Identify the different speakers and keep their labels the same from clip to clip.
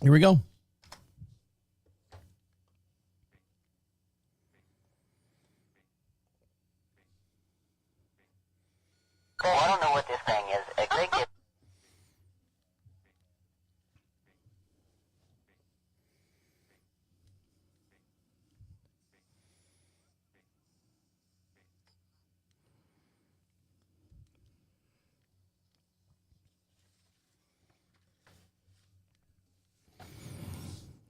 Speaker 1: Here we go.
Speaker 2: Cool, I don't know what this thing is. A great gift.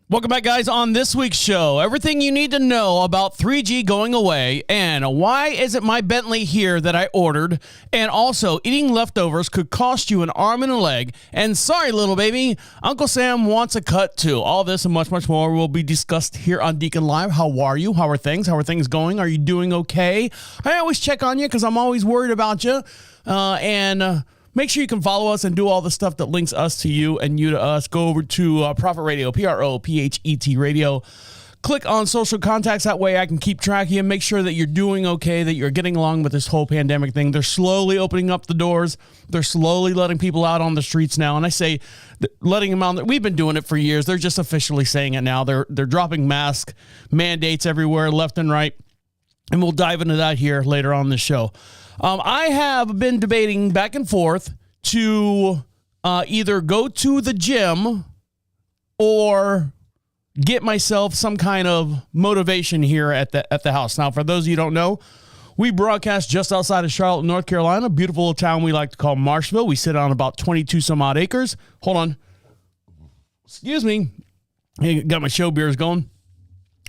Speaker 1: Welcome back, guys, on this week's show. Everything you need to know about 3G going away, and why isn't my Bentley here that I ordered, and also eating leftovers could cost you an arm and a leg, and sorry, little baby, Uncle Sam wants a cut too. All this and much, much more will be discussed here on Deacon Live. How are you? How are things? How are things going? Are you doing okay? I always check on you because I'm always worried about you, make sure you can follow us and do all the stuff that links us to you and you to us. Go over to Prophet Radio, PROPHET Radio. Click on social contacts. That way I can keep track of you and make sure that you're doing okay, that you're getting along with this whole pandemic thing. They're slowly opening up the doors. They're slowly letting people out on the streets now. And I say letting them out. We've been doing it for years. They're just officially saying it now. They're dropping mask mandates everywhere, left and right. And we'll dive into that here later on in the show. I have been debating back and forth to either go to the gym or get myself some kind of motivation here at the house. Now, for those of you who don't know, we broadcast just outside of Charlotte, North Carolina, a beautiful little town we like to call Marshville. We sit on about 22 some odd acres. Hold on. Excuse me. I got my show beers going.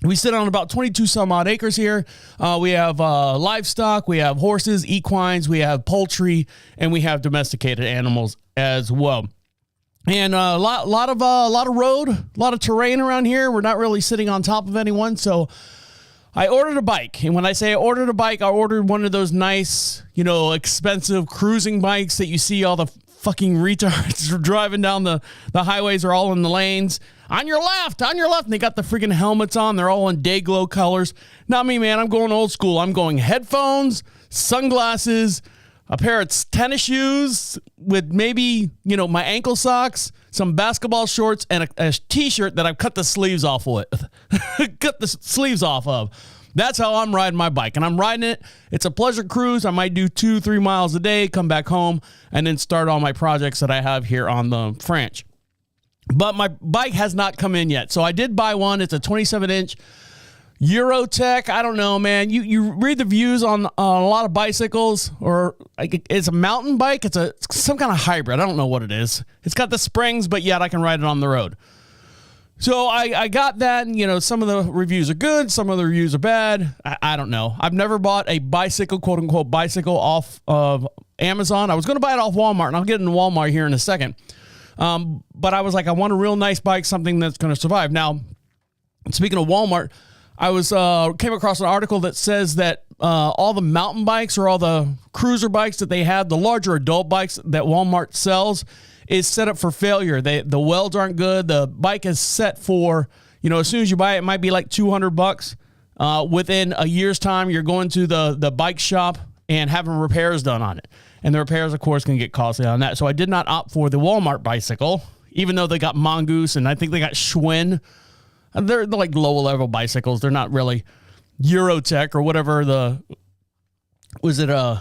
Speaker 1: We sit on about 22 some odd acres here. We have livestock, we have horses, equines, we have poultry, and we have domesticated animals as well. And a lot of road, a lot of terrain around here. We're not really sitting on top of anyone, so I ordered a bike. And when I say I ordered a bike, I ordered one of those nice, expensive cruising bikes that you see all the fucking retards driving down the highways are all in the lanes. On your left. And they got the freaking helmets on. They're all in day glow colors. Not me, man. I'm going old school. I'm going headphones, sunglasses, a pair of tennis shoes with maybe, my ankle socks, some basketball shorts, and a t-shirt that I've cut the sleeves off with. Cut the sleeves off of. That's how I'm riding my bike. And I'm riding it. It's a pleasure cruise. I might do 2-3 miles a day, come back home, and then start all my projects that I have here on the French. But my bike has not come in yet. So I did buy one. It's a 27-inch Eurotech. I don't know, man. You read the views on a lot of bicycles, or it's a mountain bike. It's some kind of hybrid. I don't know what it is. It's got the springs, but yet I can ride it on the road. So I got that, and, some of the reviews are good. Some of the reviews are bad. I don't know. I've never bought a bicycle, quote unquote, bicycle off of Amazon. I was going to buy it off Walmart, and I'll get into Walmart here in a second. But I was like, I want a real nice bike, something that's going to survive. Now, speaking of Walmart, I came across an article that says that all the mountain bikes or all the cruiser bikes that they have, the larger adult bikes that Walmart sells, is set up for failure. The welds aren't good. The bike is set for, as soon as you buy it, it might be like $200. Within a year's time, you're going to the bike shop and having repairs done on it. And the repairs, of course, can get costly on that. So I did not opt for the Walmart bicycle, even though they got Mongoose and I think they got Schwinn. They're like low-level bicycles. They're not really Eurotech or whatever what's the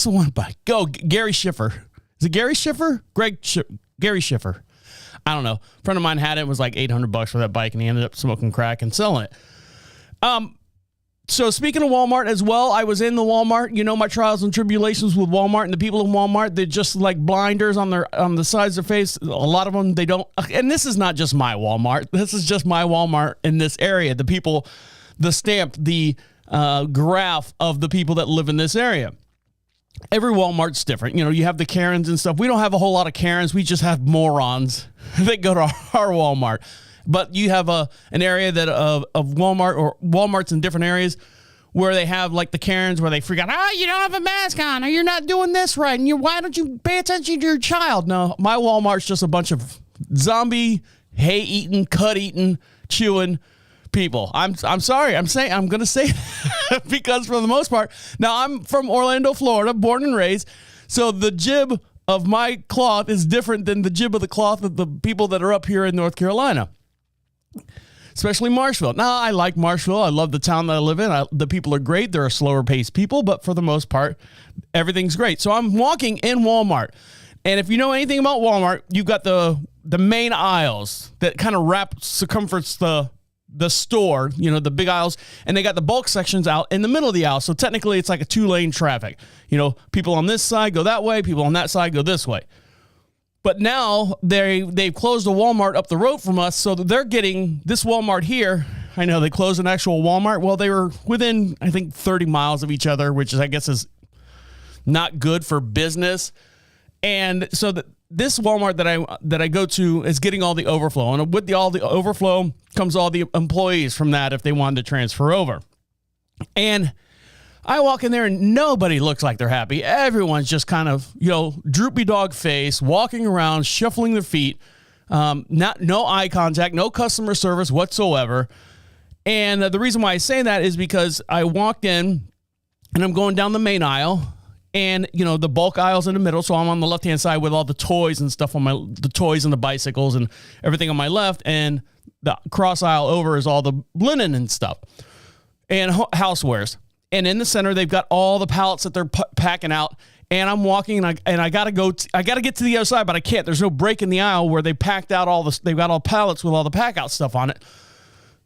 Speaker 1: one bike? Gary Schiffer. Is it Gary Schiffer? Gary Schiffer. I don't know. A friend of mine had it. It was like $800 for that bike, and he ended up smoking crack and selling it. So speaking of Walmart as well, I was in the Walmart, my trials and tribulations with Walmart, and the people in Walmart, they're just like blinders on the sides of their face. A lot of them, they don't. And this is not just my Walmart. This is just my Walmart in this area. The people, the stamp, the graph of the people that live in this area. Every Walmart's different. You have the Karens and stuff. We don't have a whole lot of Karens. We just have morons that go to our Walmart. But you have an area that of Walmart or Walmarts in different areas where they have like the Karens where they freak out, you don't have a mask on, or you're not doing this right, and why don't you pay attention to your child? No, my Walmart's just a bunch of zombie, hay-eating, cut-eating, chewing people. I'm sorry. I'm going to say that because for the most part, now I'm from Orlando, Florida, born and raised. So the jib of my cloth is different than the jib of the cloth of the people that are up here in North Carolina, especially Marshville. Now, I like Marshville. I love the town that I live in. The people are great. They're a slower paced people, but for the most part, everything's great. So I'm walking in Walmart. And if you know anything about Walmart, you've got the main aisles that kind of wrap circumference the store, you know, the big aisles, and they got the bulk sections out in the middle of the aisle. So technically it's like a 2-lane traffic. You know, people on this side go that way, people on that side go this way. But now they've closed a Walmart up the road from us, so they're getting this Walmart here. I know they closed an actual Walmart. Well, they were within, I think, 30 miles of each other, which is, I guess, is not good for business. And so this Walmart that I go to is getting all the overflow, and with all the overflow comes all the employees from that if they wanted to transfer over. And I walk in there and nobody looks like they're happy. Everyone's just kind of, you know, droopy dog face, walking around, shuffling their feet, no eye contact, no customer service whatsoever. And the reason why I say that is because I walked in and I'm going down the main aisle. And, you know, the bulk aisle's in the middle, so I'm on the left-hand side with all the toys and stuff the toys and the bicycles and everything on my left, and the cross aisle over is all the linen and stuff and housewares. And in the center, they've got all the pallets that they're packing out, and I'm walking, and I gotta get to the other side, but I can't. There's no break in the aisle where they packed out they've got all pallets with all the pack out stuff on it.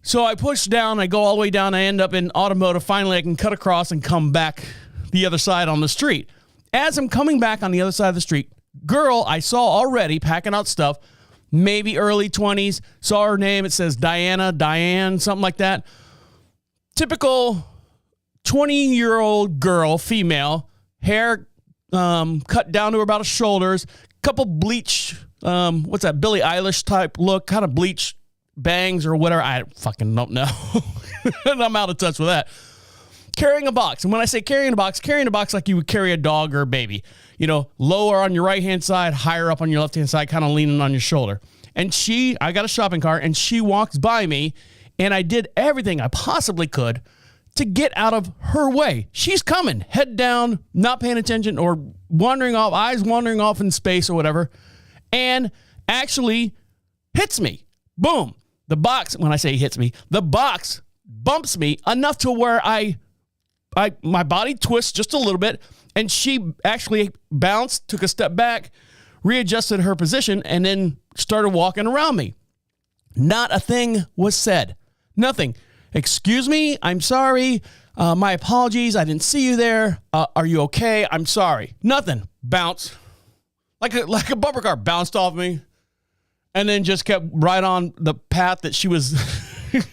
Speaker 1: So I push down, I go all the way down, I end up in automotive. Finally, I can cut across and come back the other side on the street. As I'm coming back on the other side of the street, girl I saw already packing out stuff, maybe early 20s, saw her name. It says Diane, something like that. Typical 20-year-old girl, female, hair cut down to about her shoulders, couple bleach, what's that, Billie Eilish type look, kind of bleach bangs or whatever. I fucking don't know. I'm out of touch with that. Carrying a box. And when I say carrying a box like you would carry a dog or a baby. You know, lower on your right-hand side, higher up on your left-hand side, kind of leaning on your shoulder. And I got a shopping cart, and she walks by me, and I did everything I possibly could to get out of her way. She's coming, head down, not paying attention, or eyes wandering off in space or whatever, and actually hits me. Boom. The box, when I say hits me, the box bumps me enough to where my body twists just a little bit, and she actually bounced, took a step back, readjusted her position, and then started walking around me. Not a thing was said. Nothing. Excuse me. I'm sorry. My apologies. I didn't see you there. Are you okay? I'm sorry. Nothing. Bounce. Like a bumper car bounced off me, and then just kept right on the path that she was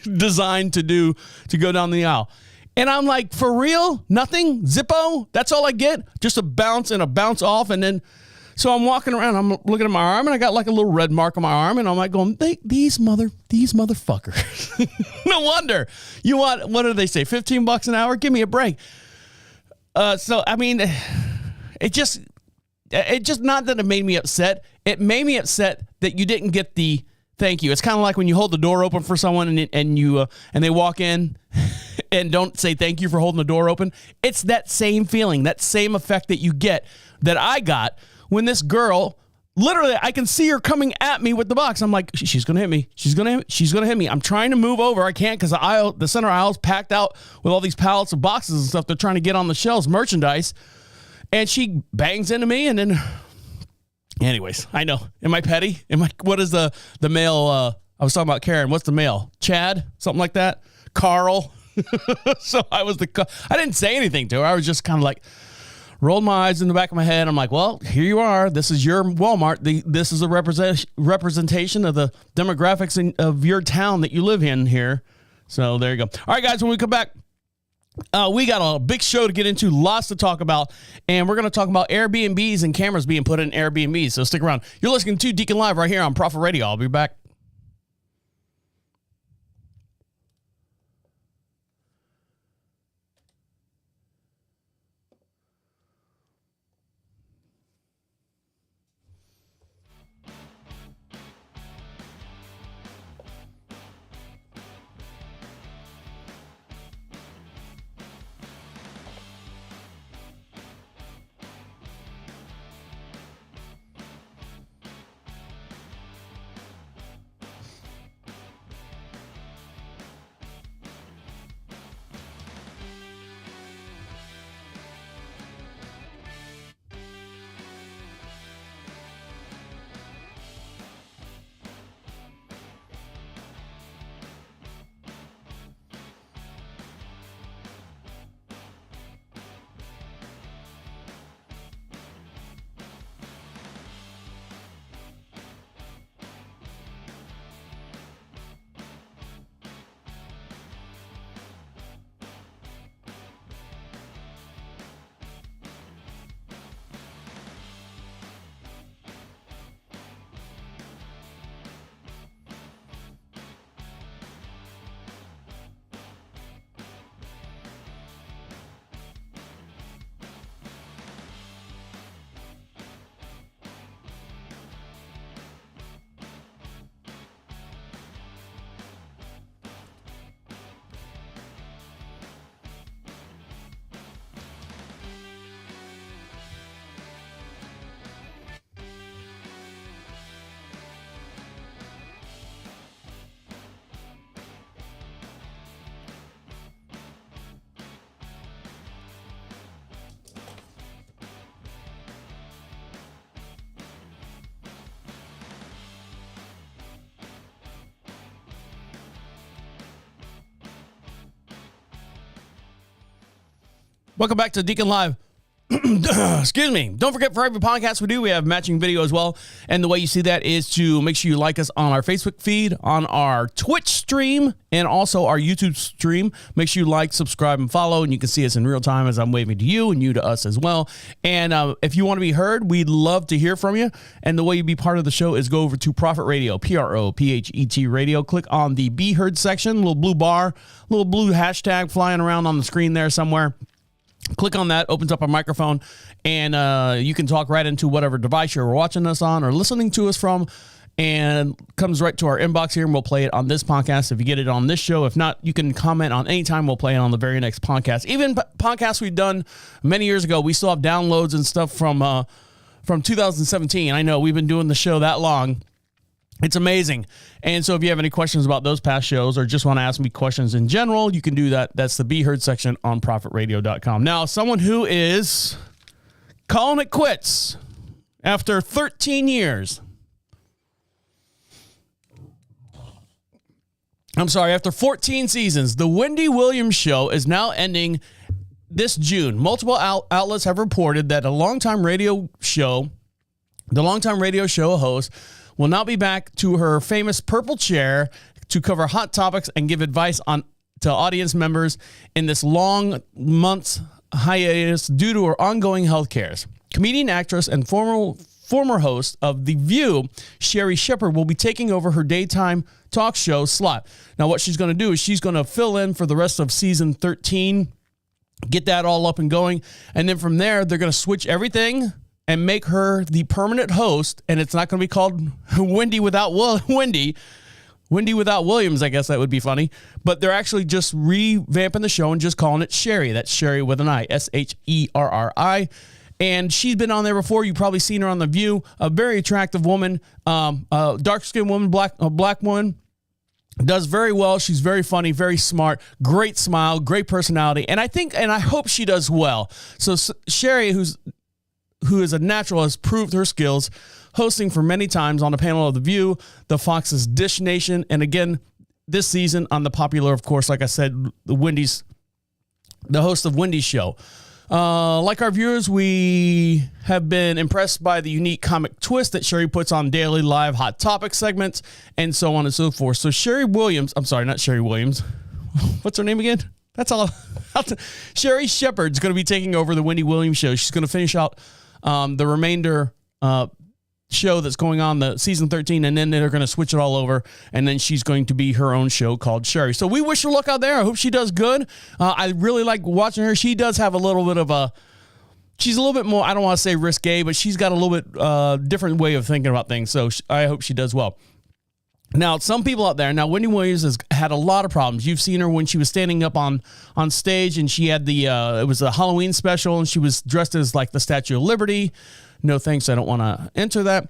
Speaker 1: designed to go down the aisle. And I'm like, for real? Nothing? Zippo? That's all I get? Just a bounce and a bounce off. And then, so I'm walking around, I'm looking at my arm, and I got like a little red mark on my arm, and I'm like going, these motherfuckers. No wonder. You want, what do they say, $15 an hour? Give me a break. So, I mean, it just not that it made me upset. It made me upset that you didn't get the thank you. It's kind of like when you hold the door open for someone and they walk in and don't say thank you for holding the door open. It's that same feeling, that same effect that you get that I got when this girl, literally, I can see her coming at me with the box. I'm like, she's going to hit me. She's going to hit me. I'm trying to move over. I can't because the center aisle's packed out with all these pallets of boxes and stuff they're trying to get on the shelves, merchandise. And she bangs into me, and then... Anyways, I know. Am I petty? What is the male? I was talking about Karen. What's the male? Chad? Something like that? Carl? So I didn't say anything to her. I was just kind of like, rolled my eyes in the back of my head. I'm like, well, here you are. This is your Walmart. This is a representation of the demographics of your town that you live in here. So there you go. All right, guys, when we come back, we got a big show to get into, lots to talk about, and we're going to talk about Airbnbs and cameras being put in Airbnbs, so stick around. You're listening to Deacon Live right here on Prophet Radio. I'll be back. Welcome back to Deacon Live. Excuse me. Don't forget, for every podcast we do, we have matching video as well. And the way you see that is to make sure you like us on our Facebook feed, on our Twitch stream, and also our YouTube stream. Make sure you like, subscribe, and follow, and you can see us in real time as I'm waving to you and you to us as well. And if you want to be heard, we'd love to hear from you. And the way you be part of the show is go over to Prophet Radio, PROPHET Radio. Click on the Be Heard section, little blue bar, little blue hashtag flying around on the screen there somewhere. Click on that, opens up a microphone, and you can talk right into whatever device you're watching us on or listening to us from, and comes right to our inbox here, and we'll play it on this podcast if you get it on this show. If not, you can comment on any time. We'll play it on the very next podcast. Even podcasts we've done many years ago, we still have downloads and stuff from 2017. I know we've been doing the show that long. It's amazing. And so if you have any questions about those past shows or just want to ask me questions in general, you can do that. That's the Be Heard section on prophetradio.com. Now, someone who is calling it quits after 13 years. After 14 seasons, the Wendy Williams Show is now ending this June. Multiple outlets have reported that the longtime radio show host will now be back to her famous purple chair to cover hot topics and give advice to audience members in this long months hiatus due to her ongoing health cares. Comedian, actress, and former host of The View, Sherri Shepherd, will be taking over her daytime talk show slot. Now, what she's going to do is she's going to fill in for the rest of season 13, get that all up and going, and then from there, they're going to switch everything and make her the permanent host, and it's not going to be called Wendy without Wendy without Williams. I guess that would be funny, but they're actually just revamping the show and just calling it Sherri. That's Sherri with an I, Sherri. And she's been on there before. You've probably seen her on The View. A very attractive woman, dark-skinned woman, black woman. Does very well. She's very funny, very smart, great smile, great personality, and I hope she does well. So Sherri, who is a natural, has proved her skills hosting for many times on the panel of The View, the Fox's Dish Nation, and again, this season on the popular, of course, like I said, the host of Wendy's show. Like our viewers, we have been impressed by the unique comic twist that Sherri puts on daily live hot topic segments and so on and so forth. So Sherri Williams, I'm sorry, not Sherri Williams. What's her name again? That's all. Sherri Shepherd's going to be taking over the Wendy Williams show. She's going to finish out the remainder show that's going on, the season 13, and then they're going to switch it all over, and then she's going to be her own show called Sherri. So we wish her luck out there. I hope she does good. I really like watching her. She does have a little bit of she's a little bit more, I don't want to say risque, but she's got a little bit different way of thinking about things, so I hope she does well. Now, some people out there, Wendy Williams has had a lot of problems. You've seen her when she was standing up on stage, and she had it was a Halloween special, and she was dressed as like the Statue of Liberty. No thanks, I don't want to enter that.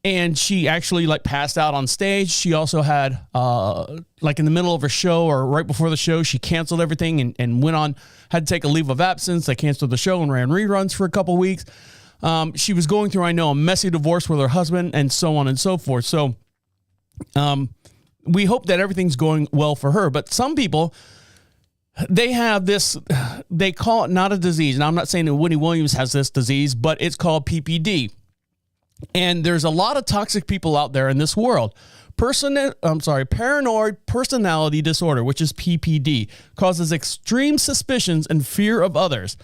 Speaker 1: And she actually passed out on stage. She also had in the middle of her show or right before the show, she canceled everything and went on, had to take a leave of absence. They canceled the show and ran reruns for a couple weeks. She was going through, I know, a messy divorce with her husband and so on and so forth. So we hope that everything's going well for her. But some people, they have this, they call it not a disease. Now, I'm not saying that Wendy Williams has this disease, but it's called PPD. And there's a lot of toxic people out there in this world. Paranoid personality disorder, which is PPD, causes extreme suspicions and fear of others.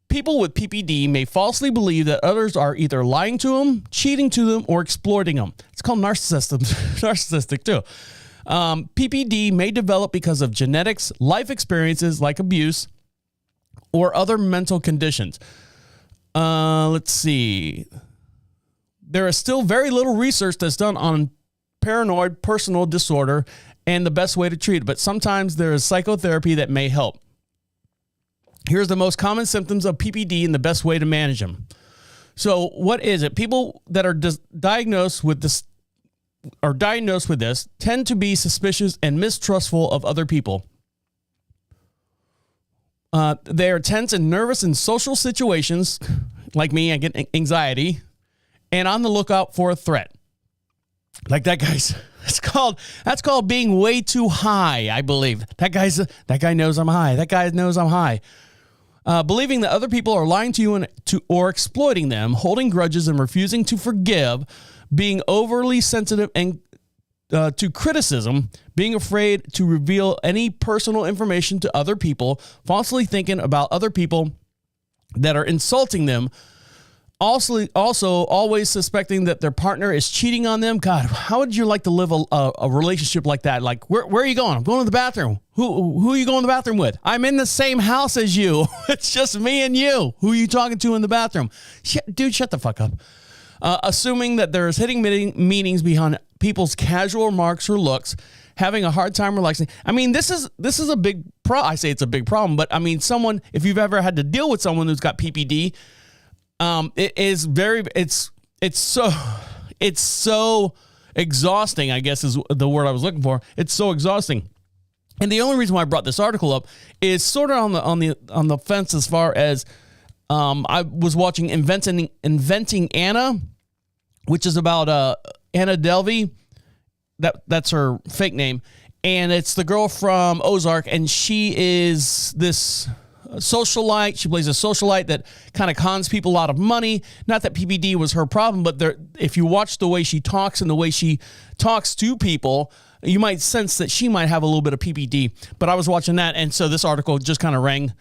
Speaker 1: People with PPD may falsely believe that others are either lying to them, cheating to them, or exploiting them. It's called narcissistic too. PPD may develop because of genetics, life experiences like abuse, or other mental conditions. Let's see. There is still very little research that's done on paranoid personal disorder and the best way to treat it, but sometimes there is psychotherapy that may help. Here's the most common symptoms of PPD and the best way to manage them. So what is it? People that are diagnosed with this tend to be suspicious and mistrustful of other people. They are tense and nervous in social situations. Like me, I get anxiety and on the lookout for a threat. Like that guy's, that's called being way too high, I believe. That guy knows I'm high. That guy knows I'm high. believing that other people are lying to you or exploiting them, holding grudges and refusing to forgive, being overly sensitive and to criticism, being afraid to reveal any personal information to other people, falsely thinking about other people that are insulting them, also always suspecting that their partner is cheating on them. God, how would you like to live a relationship like that? Like, where are you going? I'm going to the bathroom. Who are you going to the bathroom with? I'm in the same house as you. It's just me and you. Who are you talking to in the bathroom? Dude, shut the fuck up. Assuming that there is hidden meanings behind people's casual remarks or looks, having a hard time relaxing. I mean, this is a big I say it's a big problem, but I mean, if you've ever had to deal with someone who's got PPD, it's so exhausting, I guess is the word I was looking for. It's so exhausting. And the only reason why I brought this article up is sort of on the fence as far as I was watching Inventing Anna, which is about Anna Delvey. That's her fake name. And it's the girl from Ozark, and she is this socialite. She plays a socialite that kind of cons people out of money. Not that PPD was her problem, but if you watch the way she talks and the way she talks to people, you might sense that she might have a little bit of PPD. But I was watching that, and so this article just kind of rang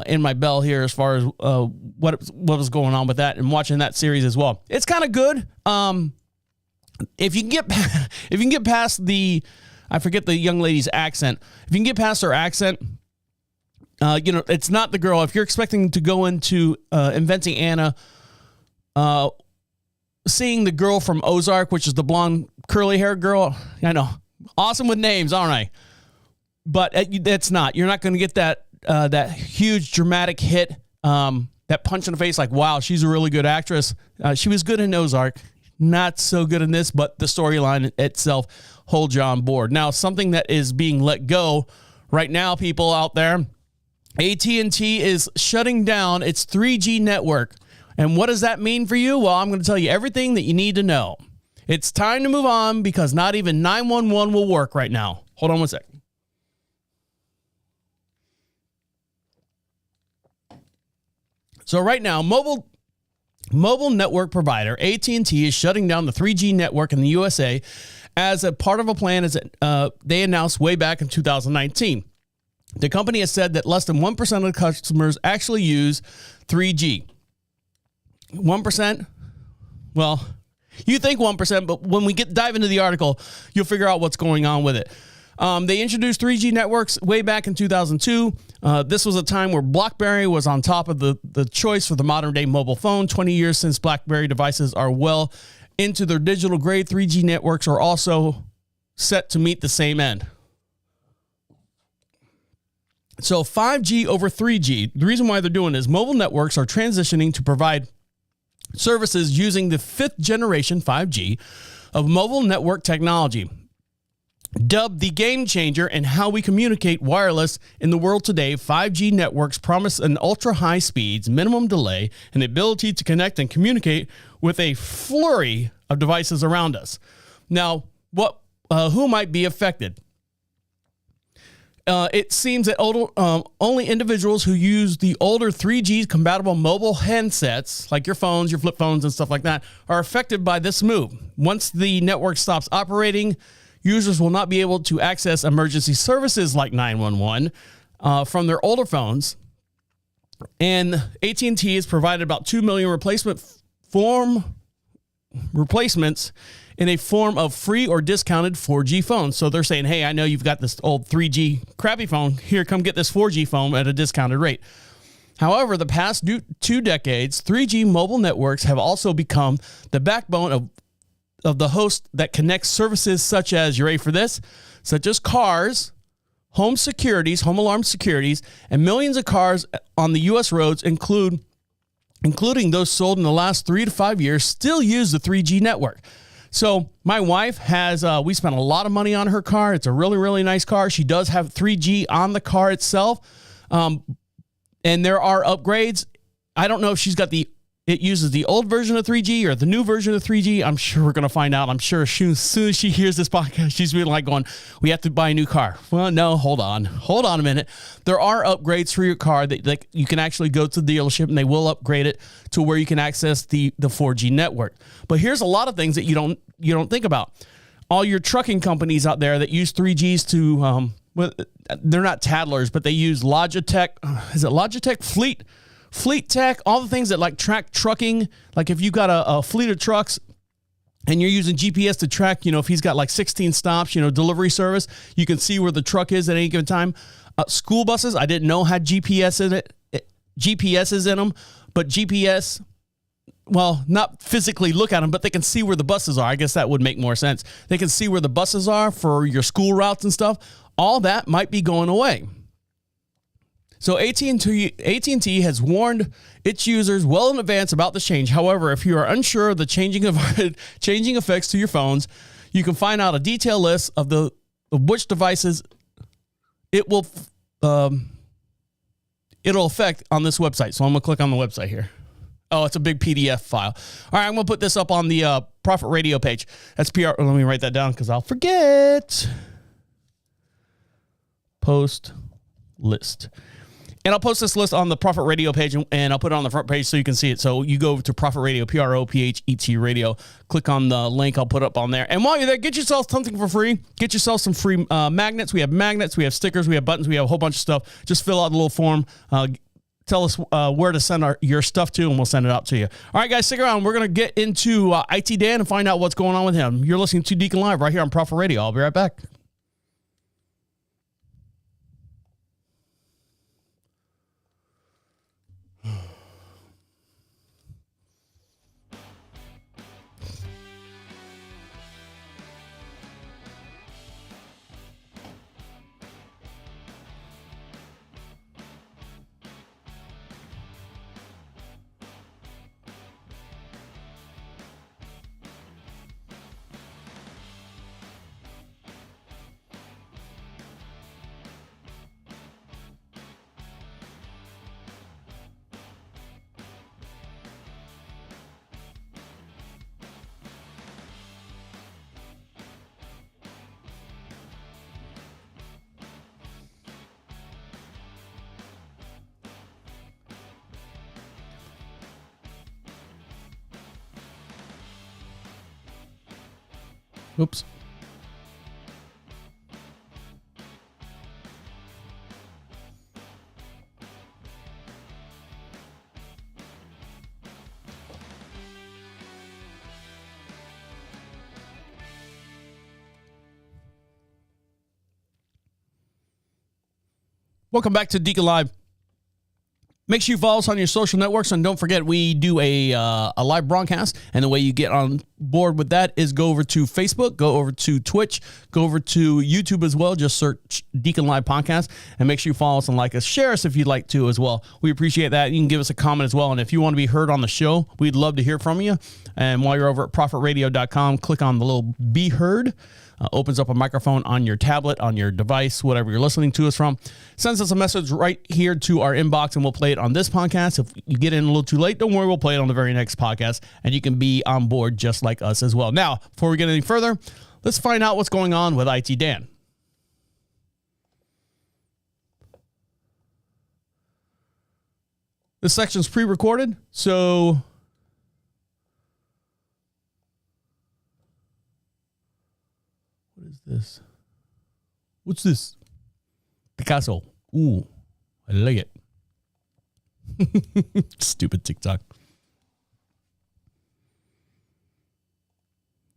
Speaker 1: in my bell here as far as what was going on with that, and watching that series as well. It's kind of good. If you can get past I forget the young lady's accent. If you can get past her accent, it's not the girl. If you're expecting to go into Inventing Anna, seeing the girl from Ozark, which is the blonde, curly-haired girl, I know, awesome with names, aren't I? But that's not. You're not going to get that huge dramatic hit, that punch in the face. Like, wow, she's a really good actress. She was good in Ozark. Not so good in this, but the storyline itself holds you on board. Now, something that is being let go right now, people out there, AT&T is shutting down its 3G network. And what does that mean for you? Well, I'm going to tell you everything that you need to know. It's time to move on because not even 911 will work right now. Hold on one second. So right now, mobile network provider AT&T is shutting down the 3G network in the USA as a part of a plan they announced way back in 2019. The company has said that less than 1% of customers actually use 3G. 1%? Well, you think 1%, but when we dive into the article, you'll figure out what's going on with it. They introduced 3G networks way back in 2002. This was a time where BlackBerry was on top of the choice for the modern-day mobile phone. 20 years since BlackBerry devices are well into their digital-grade, 3G networks are also set to meet the same end. So 5G over 3G, the reason why they're doing this, mobile networks are transitioning to provide services using the 5th generation 5G of mobile network technology. Dubbed the game changer in how we communicate wireless in the world today, 5G networks promise an ultra-high speeds, minimum delay, and the ability to connect and communicate with a flurry of devices around us. Now, who might be affected? It seems that only individuals who use the older 3G compatible mobile handsets, like your phones, your flip phones, and stuff like that, are affected by this move. Once the network stops operating, users will not be able to access emergency services like 911 from their older phones. And AT&T has provided about 2 million replacements in a form of free or discounted 4G phones. So they're saying, hey, I know you've got this old 3G crappy phone. Here, come get this 4G phone at a discounted rate. However, the past 2 decades, 3G mobile networks have also become the backbone of the host that connects services such as, you ready for this? Such as cars, home alarm securities, and millions of cars on the U.S. roads, including those sold in the last 3 to 5 years, still use the 3G network. So my wife we spent a lot of money on her car. It's a really, really nice car. She does have 3G on the car itself. And there are upgrades. I don't know if she's got the it uses the old version of 3G or the new version of 3G. I'm sure we're going to find out. I'm sure as soon as she hears this podcast, she's going to be like going, we have to buy a new car. Well, no, hold on a minute. There are upgrades for your car that you can actually go to the dealership and they will upgrade it to where you can access the 4G network. But here's a lot of things that you don't think about. All your trucking companies out there that use 3Gs to, well, they're not tattlers, but they use Logitech. Is it Logitech Fleet Tech, all the things that like track trucking. Like if you got a fleet of trucks and you're using GPS to track, if he's got like 16 stops, delivery service, you can see where the truck is at any given time. School buses, I didn't know had GPS in it. GPS is in them, but GPS, well, not physically look at them, but they can see where the buses are. I guess that would make more sense. They can see where the buses are for your school routes and stuff. All that might be going away. So AT&T has warned its users well in advance about this change. However, if you are unsure of the changing effects to your phones, you can find out a detailed list of which devices it'll affect on this website. So I'm going to click on the website here. Oh, it's a big PDF file. All right, I'm going to put this up on the Profit Radio page. That's PR. Let me write that down because I'll forget. Post list. And I'll post this list on the Profit Radio page, and I'll put it on the front page so you can see it. So you go to Profit Radio, PROPHET Radio, click on the link I'll put up on there. And while you're there, get yourself something for free. Get yourself some free magnets. We have stickers, we have buttons, we have a whole bunch of stuff. Just fill out a little form. Tell us where to send your stuff to, and we'll send it out to you. All right, guys, stick around. We're going to get into IT Dan and find out what's going on with him. You're listening to Deacon Live right here on Profit Radio. I'll be right back. Oops. Welcome back to Deacon Live. Make sure you follow us on your social networks, and don't forget we do a live broadcast, and the way you get on board with that is go over to Facebook, go over to Twitch, go over to YouTube as well. Just search Deacon Live Podcast, and make sure you follow us and like us. Share us if you'd like to as well. We appreciate that. You can give us a comment as well, and if you want to be heard on the show, we'd love to hear from you. And while you're over at profitradio.com, click on the little Be Heard. Opens up a microphone on your tablet, on your device, whatever you're listening to us from. Sends us a message right here to our inbox, and we'll play it on this podcast. If you get in a little too late, don't worry, we'll play it on the very next podcast, and you can be on board just like us as well. Now, before we get any further, let's find out what's going on with IT Dan. This section's pre-recorded, so... What is this? What's this? Picasso. Ooh, I like it. Stupid TikTok.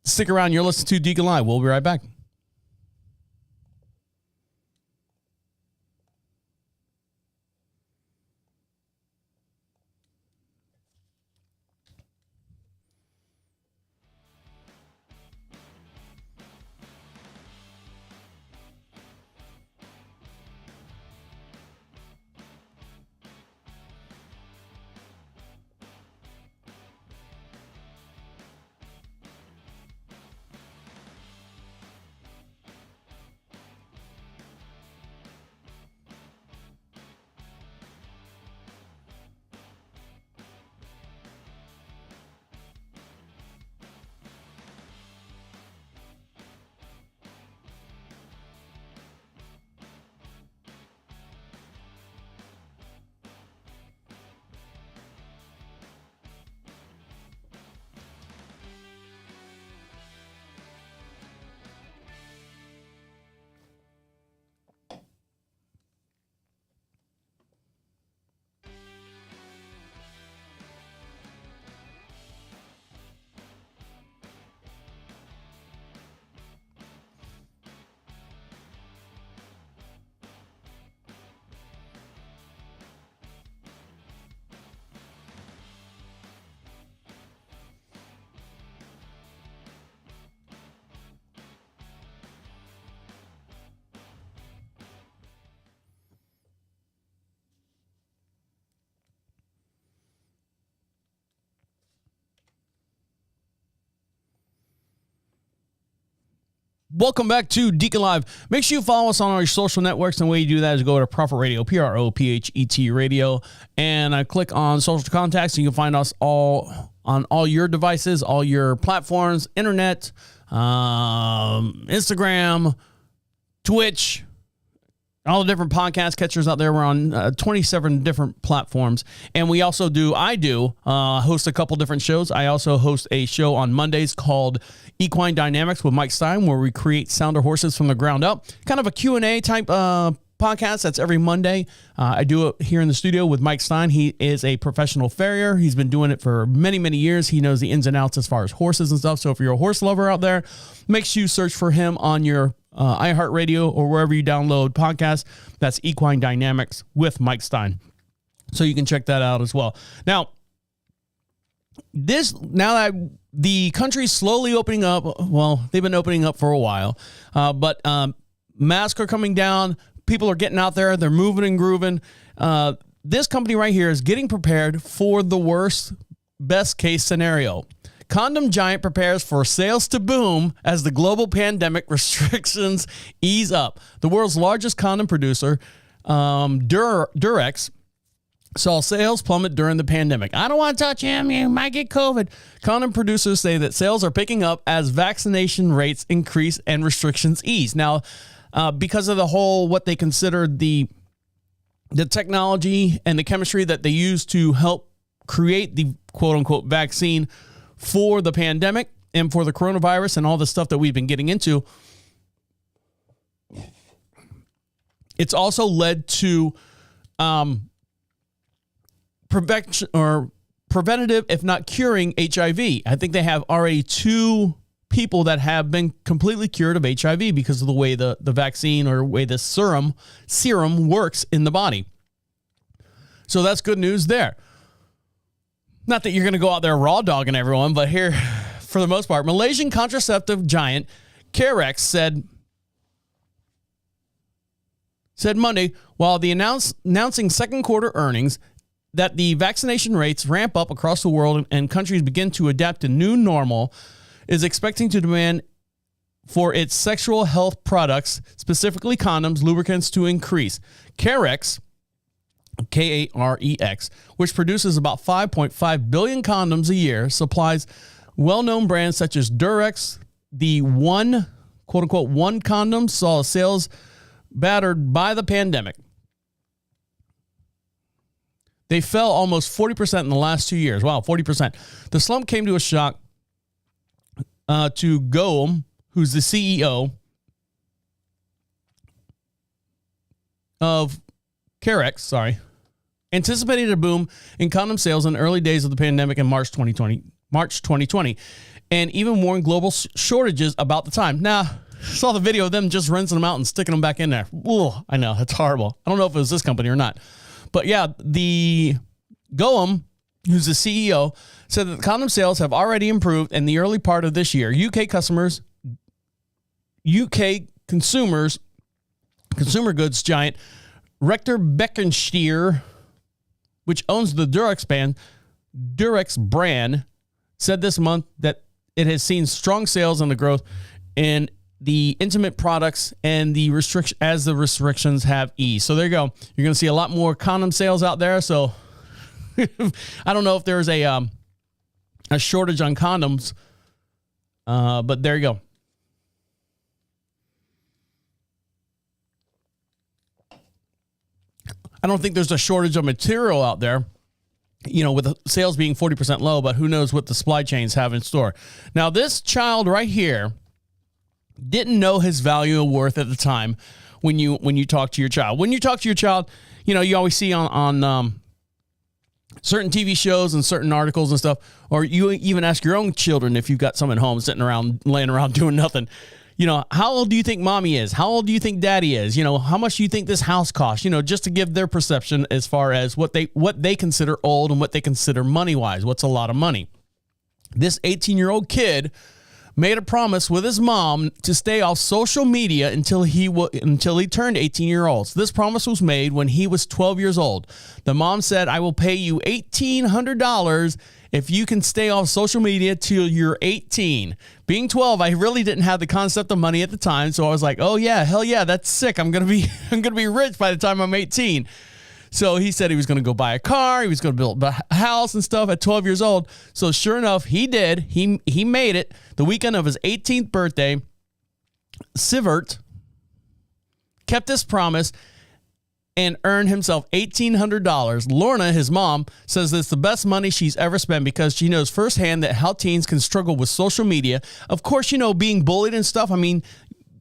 Speaker 1: Stick around. You're listening to Deacon Live. We'll be right back. Welcome back to Deacon Live. Make sure you follow us on our social networks. And the way you do that is go to Prophet Radio, Prophet Radio, and click on social contacts. And you can find us all on all your devices, all your platforms, internet, Instagram, Twitch, all the different podcast catchers out there. We're on 27 different platforms. And we also host a couple different shows. I also host a show on Mondays called Equine Dynamics with Mike Stein, where we create sounder horses from the ground up. Kind of a Q&A type podcast. That's every Monday. I do it here in the studio with Mike Stein. He is a professional farrier. He's been doing it for many, many years. He knows the ins and outs as far as horses and stuff. So if you're a horse lover out there, make sure you search for him on your iHeartRadio or wherever you download podcasts. That's Equine Dynamics with Mike Stein. So you can check that out as well. Now that the country's slowly opening up, well, they've been opening up for a while, but masks are coming down. People are getting out there. They're moving and grooving. This company right here is getting prepared for the best case scenario. Condom giant prepares for sales to boom as the global pandemic restrictions ease up. The world's largest condom producer, Durex, saw sales plummet during the pandemic. I don't want to touch him. You might get COVID. Condom producers say that sales are picking up as vaccination rates increase and restrictions ease. Now, because of what they consider the technology and the chemistry that they use to help create the quote-unquote vaccine for the pandemic and for the coronavirus and all the stuff that we've been getting into, it's also led to preventative, if not curing, HIV. I think they have already 2 people that have been completely cured of HIV because of the way the vaccine or way the serum works in the body. So that's good news there. Not that you're going to go out there raw dogging everyone, but here, for the most part, Malaysian contraceptive giant Carex said Monday, while announcing second quarter earnings, that the vaccination rates ramp up across the world and countries begin to adapt to new normal, is expecting to demand for its sexual health products, specifically condoms, lubricants, to increase. Carex, K-A-R-E-X, which produces about 5.5 billion condoms a year, supplies well-known brands such as Durex. The quote-unquote one condom saw sales battered by the pandemic. They fell almost 40% in the last 2 years. Wow, 40%. The slump came to a shock to Goem, who's the CEO of Carex, anticipated a boom in condom sales in the early days of the pandemic in March 2020, and even warned global shortages about the time. Now, I saw the video of them just rinsing them out and sticking them back in there. Ooh, I know, that's horrible. I don't know if it was this company or not. But yeah, the Goem, who's the CEO, said that the condom sales have already improved in the early part of this year. UK consumer goods giant Rector Beckensteer, which owns the Durex brand, said this month that it has seen strong sales and the growth in the intimate products and the restrictions have eased. So there you go. You're going to see a lot more condom sales out there. So I don't know if there's a shortage on condoms, but there you go. I don't think there's a shortage of material out there, with sales being 40% low, but who knows what the supply chains have in store. Now, this child right here didn't know his value or worth at the time when you talk to your child. When you talk to your child, you always see on certain TV shows and certain articles and stuff, or you even ask your own children if you've got some at home laying around doing nothing. How old do you think mommy is? How old do you think daddy is? How much do you think this house costs? Just to give their perception as far as what they consider old and what they consider money-wise. What's a lot of money? This 18-year-old kid made a promise with his mom to stay off social media until he turned 18 years old. So this promise was made when he was 12 years old. The mom said, "I will pay you $1,800 if you can stay off social media till you're 18. Being 12, I really didn't have the concept of money at the time, so I was like, "Oh yeah, hell yeah, that's sick. I'm gonna be rich by the time I'm 18." So he said he was going to go buy a car. He was going to build a house and stuff at 12 years old. So sure enough, he did. He made it. The weekend of his 18th birthday, Sivert kept his promise and earned himself $1,800. Lorna, his mom, says it's the best money she's ever spent because she knows firsthand that how teens can struggle with social media. Of course, being bullied and stuff. I mean,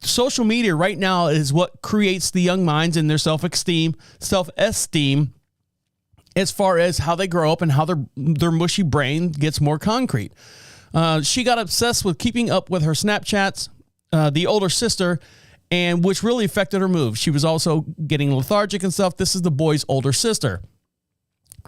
Speaker 1: social media right now is what creates the young minds and their self-esteem as far as how they grow up and how their mushy brain gets more concrete. She got obsessed with keeping up with her Snapchats, the older sister, and which really affected her mood. She was also getting lethargic and stuff. This is the boy's older sister.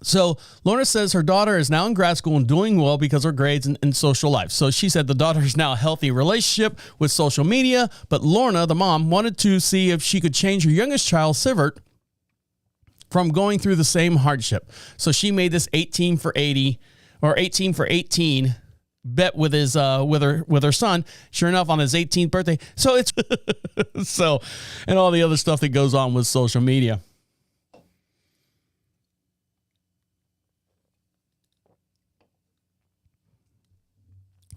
Speaker 1: So Lorna says her daughter is now in grad school and doing well because of her grades and social life. So she said the daughter is now a healthy relationship with social media, but Lorna, the mom, wanted to see if she could change her youngest child, Sivert, from going through the same hardship. So she made this 18 for 80 or 18 for 18 bet with his with her son. Sure enough, on his 18th birthday. So it's and all the other stuff that goes on with social media.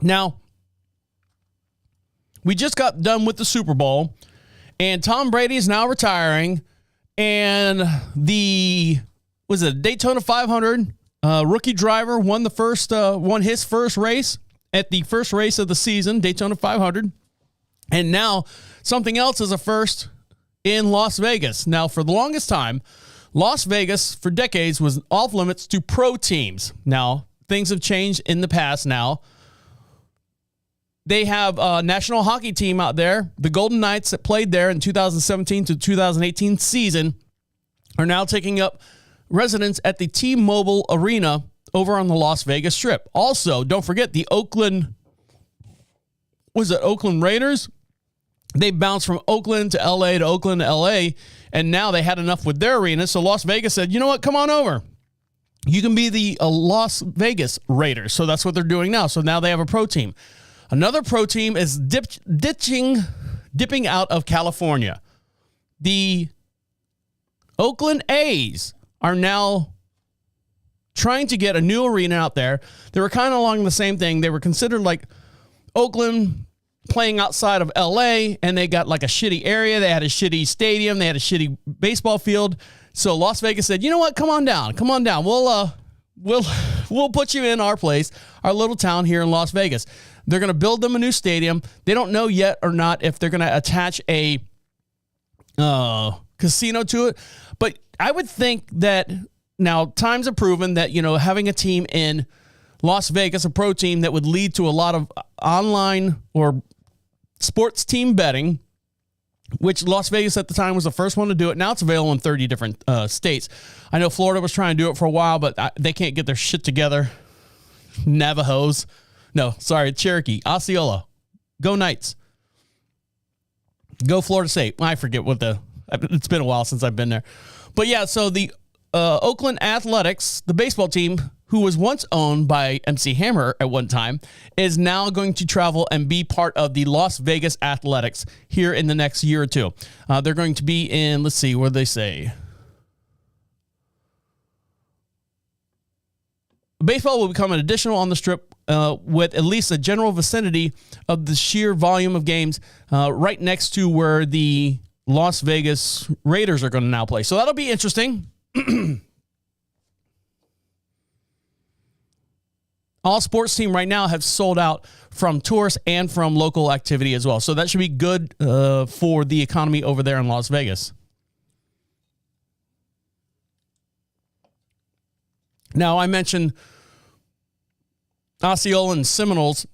Speaker 1: Now, we just got done with the Super Bowl, and Tom Brady is now retiring, and Daytona 500 rookie driver won his first race at the first race of the season, Daytona 500, and now something else is a first in Las Vegas. Now, for the longest time, Las Vegas for decades was off limits to pro teams. Now, things have changed in the past now. They have a national hockey team out there. The Golden Knights that played there in 2017 to 2018 season are now taking up residence at the T-Mobile Arena over on the Las Vegas Strip. Also, don't forget the Oakland Raiders? They bounced from Oakland to LA to Oakland to LA, and now they had enough with their arena. So Las Vegas said, "You know what? Come on over. You can be the Las Vegas Raiders." So that's what they're doing now. So now they have a pro team. Another pro team is dipping out of California. The Oakland A's are now trying to get a new arena out there. They were kind of along the same thing. They were considered like Oakland playing outside of LA, and they got like a shitty area. They had a shitty stadium. They had a shitty baseball field. So Las Vegas said, "You know what? Come on down. We'll put you in our place, our little town here in Las Vegas." They're going to build them a new stadium. They don't know yet or not if they're going to attach a casino to it. But I would think that now times have proven that, having a team in Las Vegas, a pro team, that would lead to a lot of online or sports team betting, which Las Vegas at the time was the first one to do it. Now it's available in 30 different states. I know Florida was trying to do it for a while, but they can't get their shit together. Navajos. No, sorry, Cherokee, Osceola. Go Knights. Go Florida State. I forget it's been a while since I've been there. But yeah, so the Oakland Athletics, the baseball team, who was once owned by MC Hammer at one time, is now going to travel and be part of the Las Vegas Athletics here in the next year or two. They're going to be in, let's see, what do they say? Baseball will become an additional on the Strip with at least a general vicinity of the sheer volume of games right next to where the Las Vegas Raiders are going to now play. So that'll be interesting. All sports teams right now have sold out from tourists and from local activity as well. So that should be good for the economy over there in Las Vegas. Now, I mentioned Osceola and Seminoles,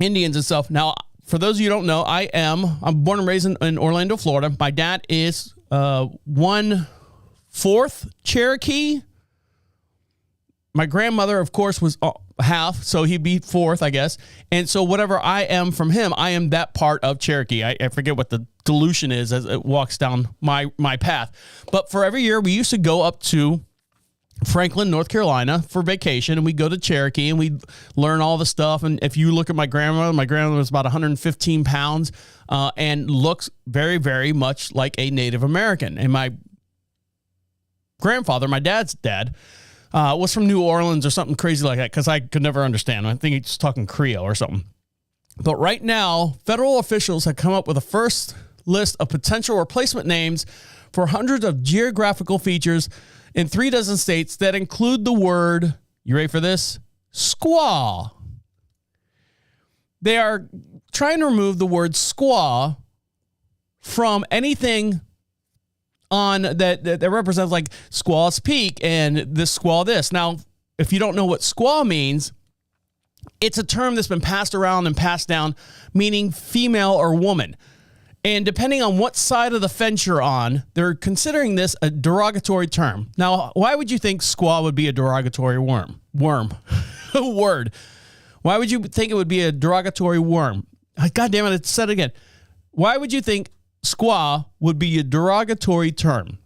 Speaker 1: Indians and stuff. Now, for those of you who don't know, I'm born and raised in Orlando, Florida. My dad is 1/4 Cherokee. My grandmother, of course, was half, so he'd be fourth, I guess. And so whatever I am from him, I am that part of Cherokee. I forget what the dilution is as it walks down my path. But for every year, we used to go up to Franklin, North Carolina for vacation, and we go to Cherokee and we learn all the stuff. And if you look at my grandmother was about 115 pounds and looks very, very much like a Native American. And my grandfather, my dad's dad, was from New Orleans or something crazy like that, because I could never understand. I think he's talking Creole or something. But right now, federal officials have come up with a first list of potential replacement names for hundreds of geographical features in 36 states that include the word, you ready for this? Squaw. They are trying to remove the word squaw from anything on that represents like Squaw's Peak and this squaw this. Now, if you don't know what squaw means, it's a term that's been passed around and passed down, meaning female or woman. And depending on what side of the fence you're on, they're considering this a derogatory term. Now, why would you think squaw would be a derogatory word? Why would you think it would be a derogatory worm? God damn it, I said it again. Why would you think squaw would be a derogatory term?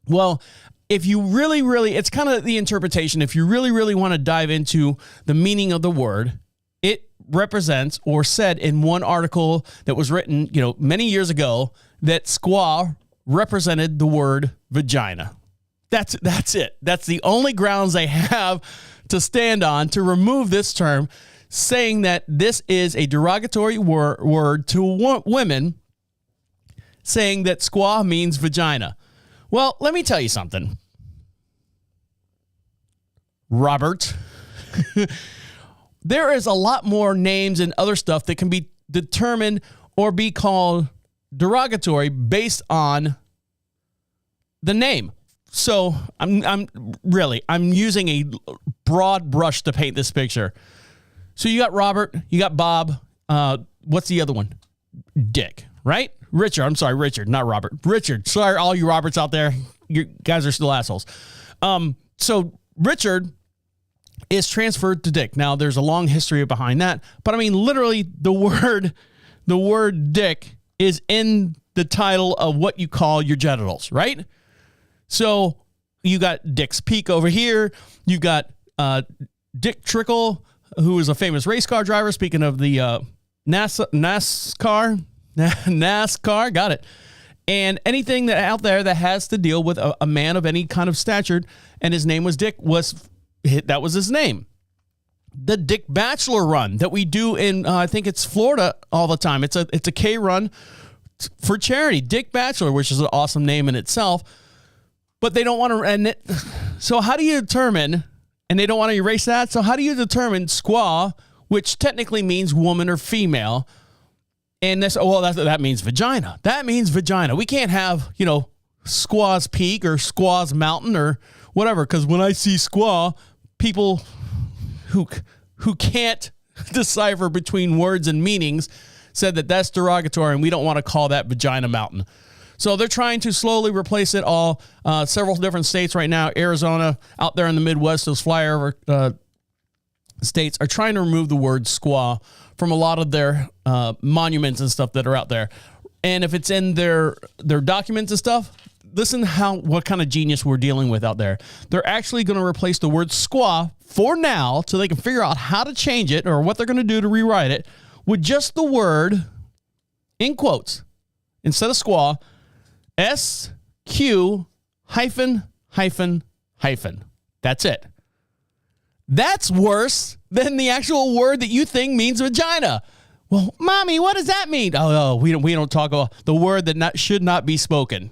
Speaker 1: Well, if you really, it's kind of the interpretation. If you really want to dive into the meaning of the word, it represents, or said in one article that was written, many years ago, that squaw represented the word vagina. That's it. That's the only grounds they have to stand on to remove this term, saying that this is a derogatory word to women, saying that squaw means vagina. Well, let me tell you something, Robert. There is a lot more names and other stuff that can be determined or be called derogatory based on the name. So I'm using a broad brush to paint this picture. So you got Robert, you got Bob. What's the other one? Dick, right? Richard, not Robert. Richard. Sorry, all you Roberts out there. You guys are still assholes. So Richard is transferred to Dick. Now, there's a long history behind that, but I mean, literally, the word Dick is in the title of what you call your genitals, right? So you got Dick's Peak over here. You got Dick Trickle, who is a famous race car driver. Speaking of the NASCAR, got it. And anything that out there that has to deal with a man of any kind of stature, and his name was Dick, that was his name. The Dick Bachelor run that we do in, I think it's Florida all the time. It's a K run for charity, Dick Bachelor, which is an awesome name in itself. But they don't want to, so how do you determine, and they don't want to erase that, so how do you determine squaw, which technically means woman or female, and that means vagina. That means vagina. We can't have, Squaw's Peak or Squaw's Mountain or whatever, because when I see squaw, people who can't decipher between words and meanings said that that's derogatory, and we don't want to call that Vagina Mountain. So they're trying to slowly replace it all. Several different states right now, Arizona, out there in the Midwest, those flyover states are trying to remove the word squaw from a lot of their monuments and stuff that are out there. And if it's in their documents and stuff, listen what kind of genius we're dealing with out there. They're actually going to replace the word squaw for now, so they can figure out how to change it or what they're going to do to rewrite it, with just the word, in quotes, instead of squaw, SQ hyphen. That's it. That's worse than the actual word that you think means vagina. Well, mommy, what does that mean? Oh, we don't talk about the word that should not be spoken.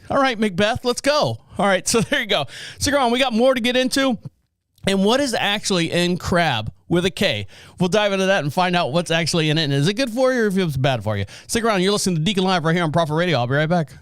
Speaker 1: All right, Macbeth, let's go. All right, so there you go. Stick around. We got more to get into. And what is actually in crab with a K? We'll dive into that and find out what's actually in it. And is it good for you or if it's bad for you? Stick around. You're listening to Deacon Live right here on Prophet Radio. I'll be right back.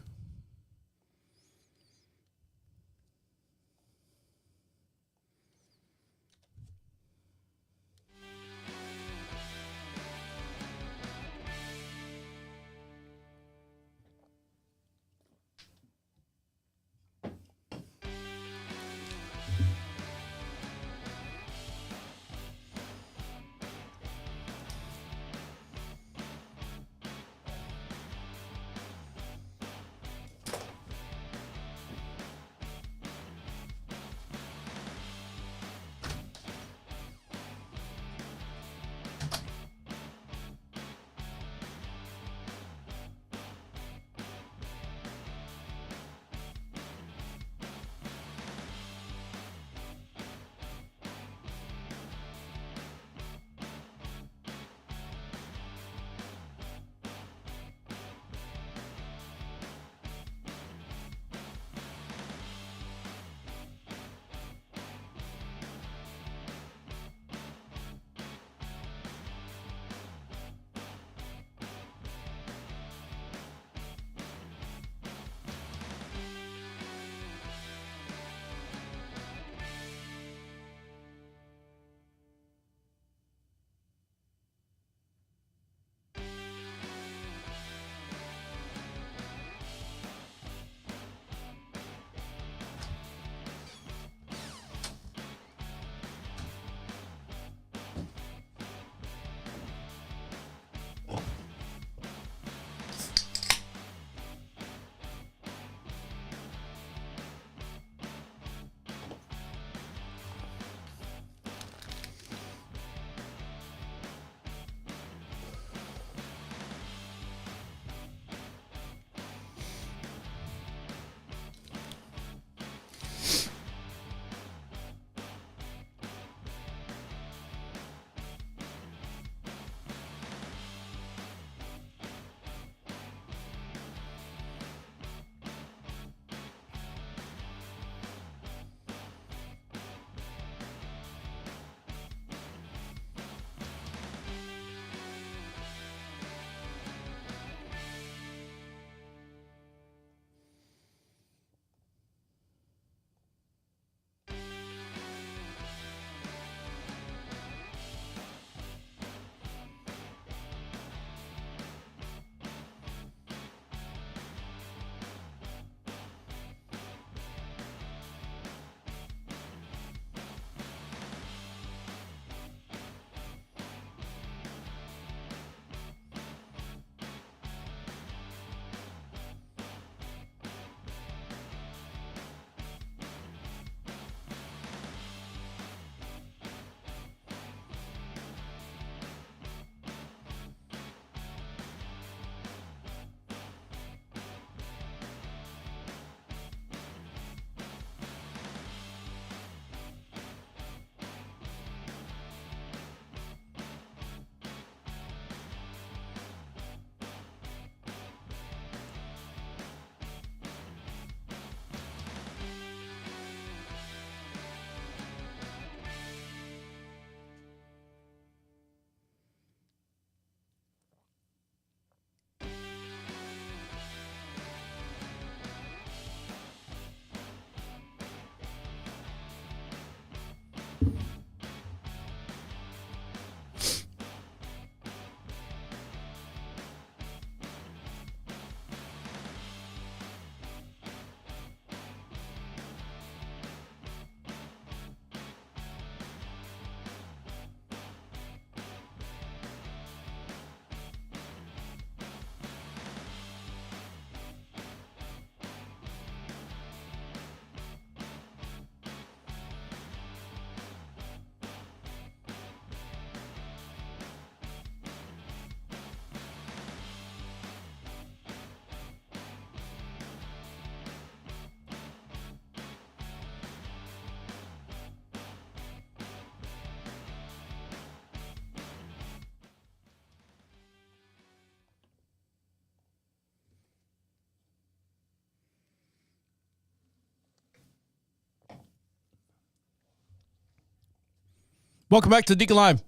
Speaker 1: Welcome back to Deacon Live.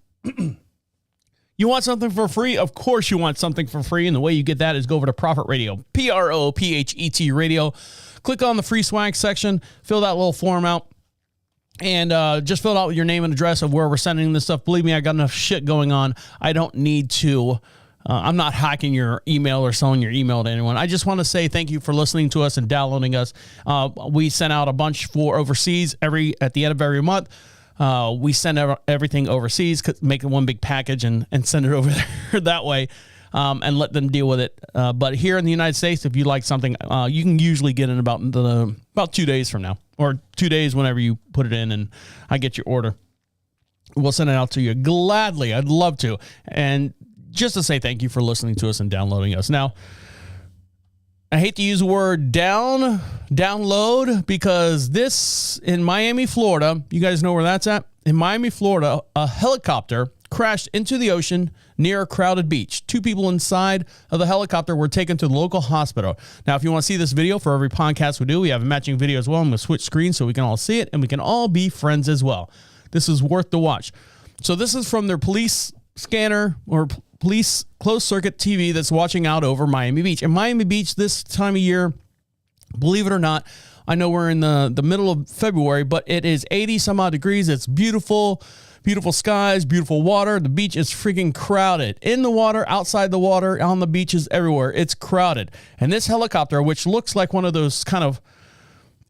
Speaker 1: You want something for free? Of course you want something for free, and the way you get that is go over to Prophet Radio, Prophet Radio. Click on the free swag section, fill that little form out, and just fill it out with your name and address of where we're sending this stuff. Believe me, I got enough shit going on. I don't need to. I'm not hacking your email or selling your email to anyone. I just want to say thank you for listening to us and downloading us. We send out a bunch for overseas at the end of every month. We send everything overseas, make it one big package and send it over there that way, and let them deal with it. But here in the United States, if you like something, you can usually get it about 2 days from now, or 2 days whenever you put it in and I get your order. We'll send it out to you gladly. I'd love to. And just to say thank you for listening to us and downloading us. Now, I hate to use the word download, because this in Miami, Florida, you guys know where that's at? In Miami, Florida, a helicopter crashed into the ocean near a crowded beach. 2 people inside of the helicopter were taken to the local hospital. Now, if you want to see this video, for every podcast we do, we have a matching video as well. I'm going to switch screens so we can all see it and we can all be friends as well. This is worth the watch. So this is from their police scanner or police closed circuit TV that's watching out over Miami Beach. And Miami Beach this time of year, believe it or not, I know we're in the middle of February, but it is 80 some odd degrees. It's beautiful, beautiful skies, beautiful water. The beach is freaking crowded. In the water, outside the water, on the beaches, everywhere. It's crowded. And this helicopter, which looks like one of those kind of,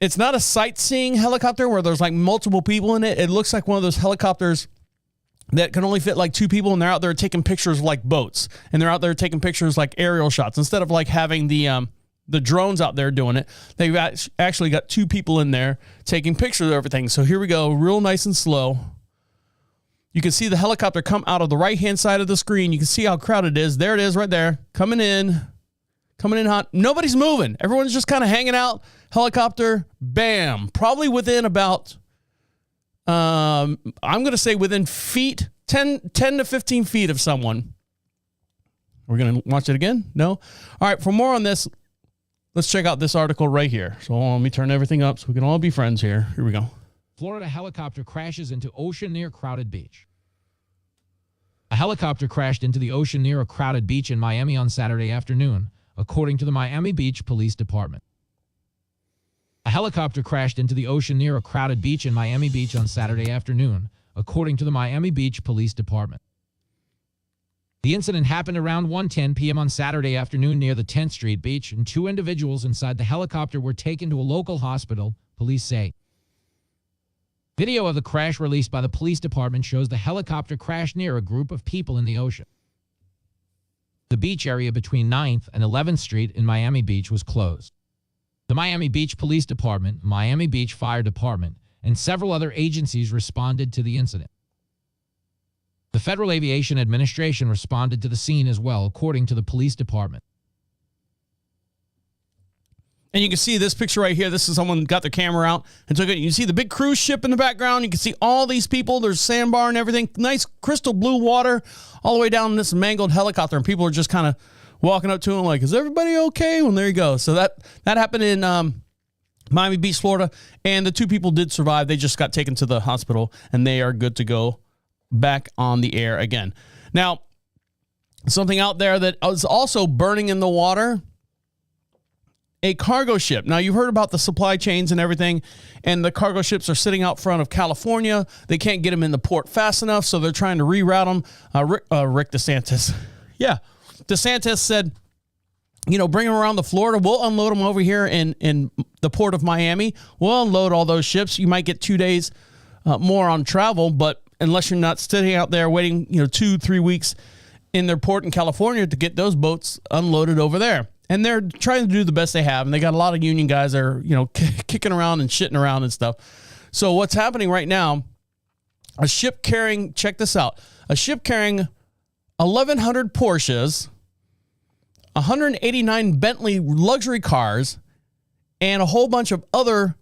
Speaker 1: it's not a sightseeing helicopter where there's like multiple people in it. It looks like one of those helicopters that can only fit like 2 people, and they're out there taking pictures like boats, and they're out there taking pictures like aerial shots. Instead of like having the drones out there doing it, they've actually got 2 people in there taking pictures of everything. So here we go, real nice and slow. You can see the helicopter come out of the right-hand side of the screen. You can see how crowded it is. There it is right there, coming in hot. Nobody's moving. Everyone's just kind of hanging out. Helicopter, bam, probably within about, I'm going to say within feet, 10 to 15 feet of someone. We're going to watch it again? No? All right, for more on this, let's check out this article right here. So let me turn everything up so we can all be friends here. Here we go.
Speaker 3: Florida helicopter crashes into ocean near crowded beach. A helicopter crashed into the ocean near a crowded beach in Miami on Saturday afternoon, according to the Miami Beach Police Department. A helicopter crashed into the ocean near a crowded beach in Miami Beach on Saturday afternoon, according to the Miami Beach Police Department. The incident happened around 1:10 p.m. on Saturday afternoon near the 10th Street Beach, and 2 individuals inside the helicopter were taken to a local hospital, police say. Video of the crash released by the police department shows the helicopter crash near a group of people in the ocean. The beach area between 9th and 11th Street in Miami Beach was closed. The Miami Beach Police Department, Miami Beach Fire Department, and several other agencies responded to the incident. The Federal Aviation Administration responded to the scene as well, according to the police department.
Speaker 1: And you can see this picture right here. This is someone got their camera out and took it. You can see the big cruise ship in the background. You can see all these people. There's sandbar and everything. Nice crystal blue water all the way down in this mangled helicopter. And people are just kind of walking up to him like, is everybody okay? Well, there you go. So that happened in Miami Beach, Florida. And the 2 people did survive. They just got taken to the hospital, and they are good to go back on the air again. Now, something out there that is also burning in the water, a cargo ship. Now, you've heard about the supply chains and everything, and the cargo ships are sitting out front of California. They can't get them in the port fast enough, so they're trying to reroute them. Rick DeSantis. Yeah. DeSantis said, bring them around to Florida. We'll unload them over here in the port of Miami. We'll unload all those ships. You might get 2 days more on travel, but unless you're not sitting out there waiting, 2-3 weeks in their port in California to get those boats unloaded over there. And they're trying to do the best they have. And they got a lot of union guys that are, kicking around and shitting around and stuff. So what's happening right now, a ship carrying, check this out, a ship carrying 1,100 Porsches, 189 Bentley luxury cars, and a whole bunch of other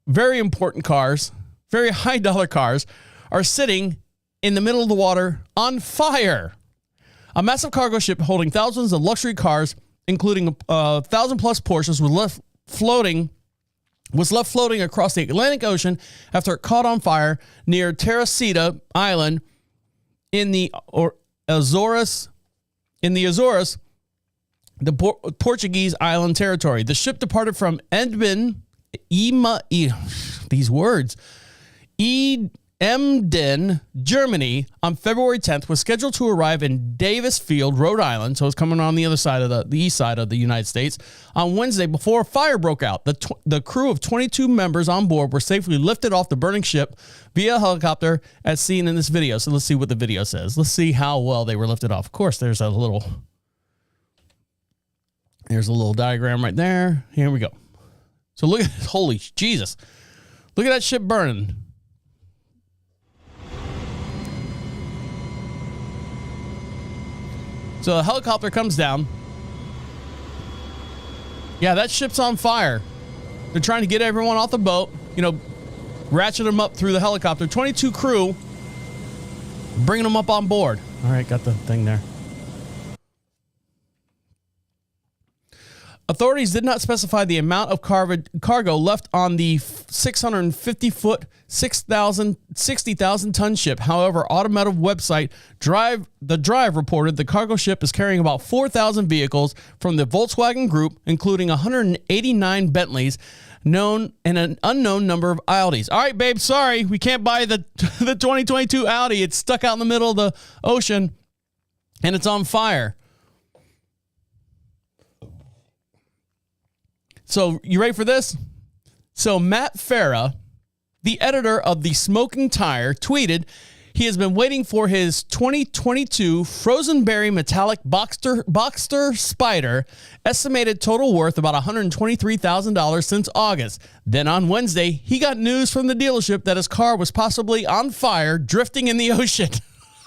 Speaker 1: very important cars, very high dollar cars, are sitting in the middle of the water on fire. A massive cargo ship holding thousands of luxury cars, including 1,000 plus Porsches, was left floating was left floating across the Atlantic Ocean after it caught on fire near Teresita Island in the Azores, the Portuguese island territory. The ship departed from Emden, Germany on February 10th, was scheduled to arrive in Davisfield, Rhode Island, so it's coming on the other side of the east side of the United States, on Wednesday before a fire broke out. The crew of 22 members on board were safely lifted off the burning ship via helicopter as seen in this video. So let's see what the video says. Let's see how well they were lifted off. Of course, there's a little diagram right there. Here we go. So look at this. Holy Jesus. Look at that ship burning. So the helicopter comes down. Yeah, that ship's on fire. They're trying to get everyone off the boat, ratchet them up through the helicopter. 22 crew, bringing them up on board. All right, got the thing there. Authorities did not specify the amount of cargo left on the 650-foot, 60,000-ton ship. However, automotive website The Drive reported the cargo ship is carrying about 4,000 vehicles from the Volkswagen Group, including 189 Bentleys, and an unknown number of Audis. All right, babe, sorry, we can't buy the 2022 Audi. It's stuck out in the middle of the ocean, and it's on fire. So you ready for this? So Matt Farah, the editor of The Smoking Tire, tweeted he has been waiting for his 2022 Frozen Berry Metallic Boxster Spider, estimated total worth about $123,000 since August. Then on Wednesday, he got news from the dealership that his car was possibly on fire, drifting in the ocean.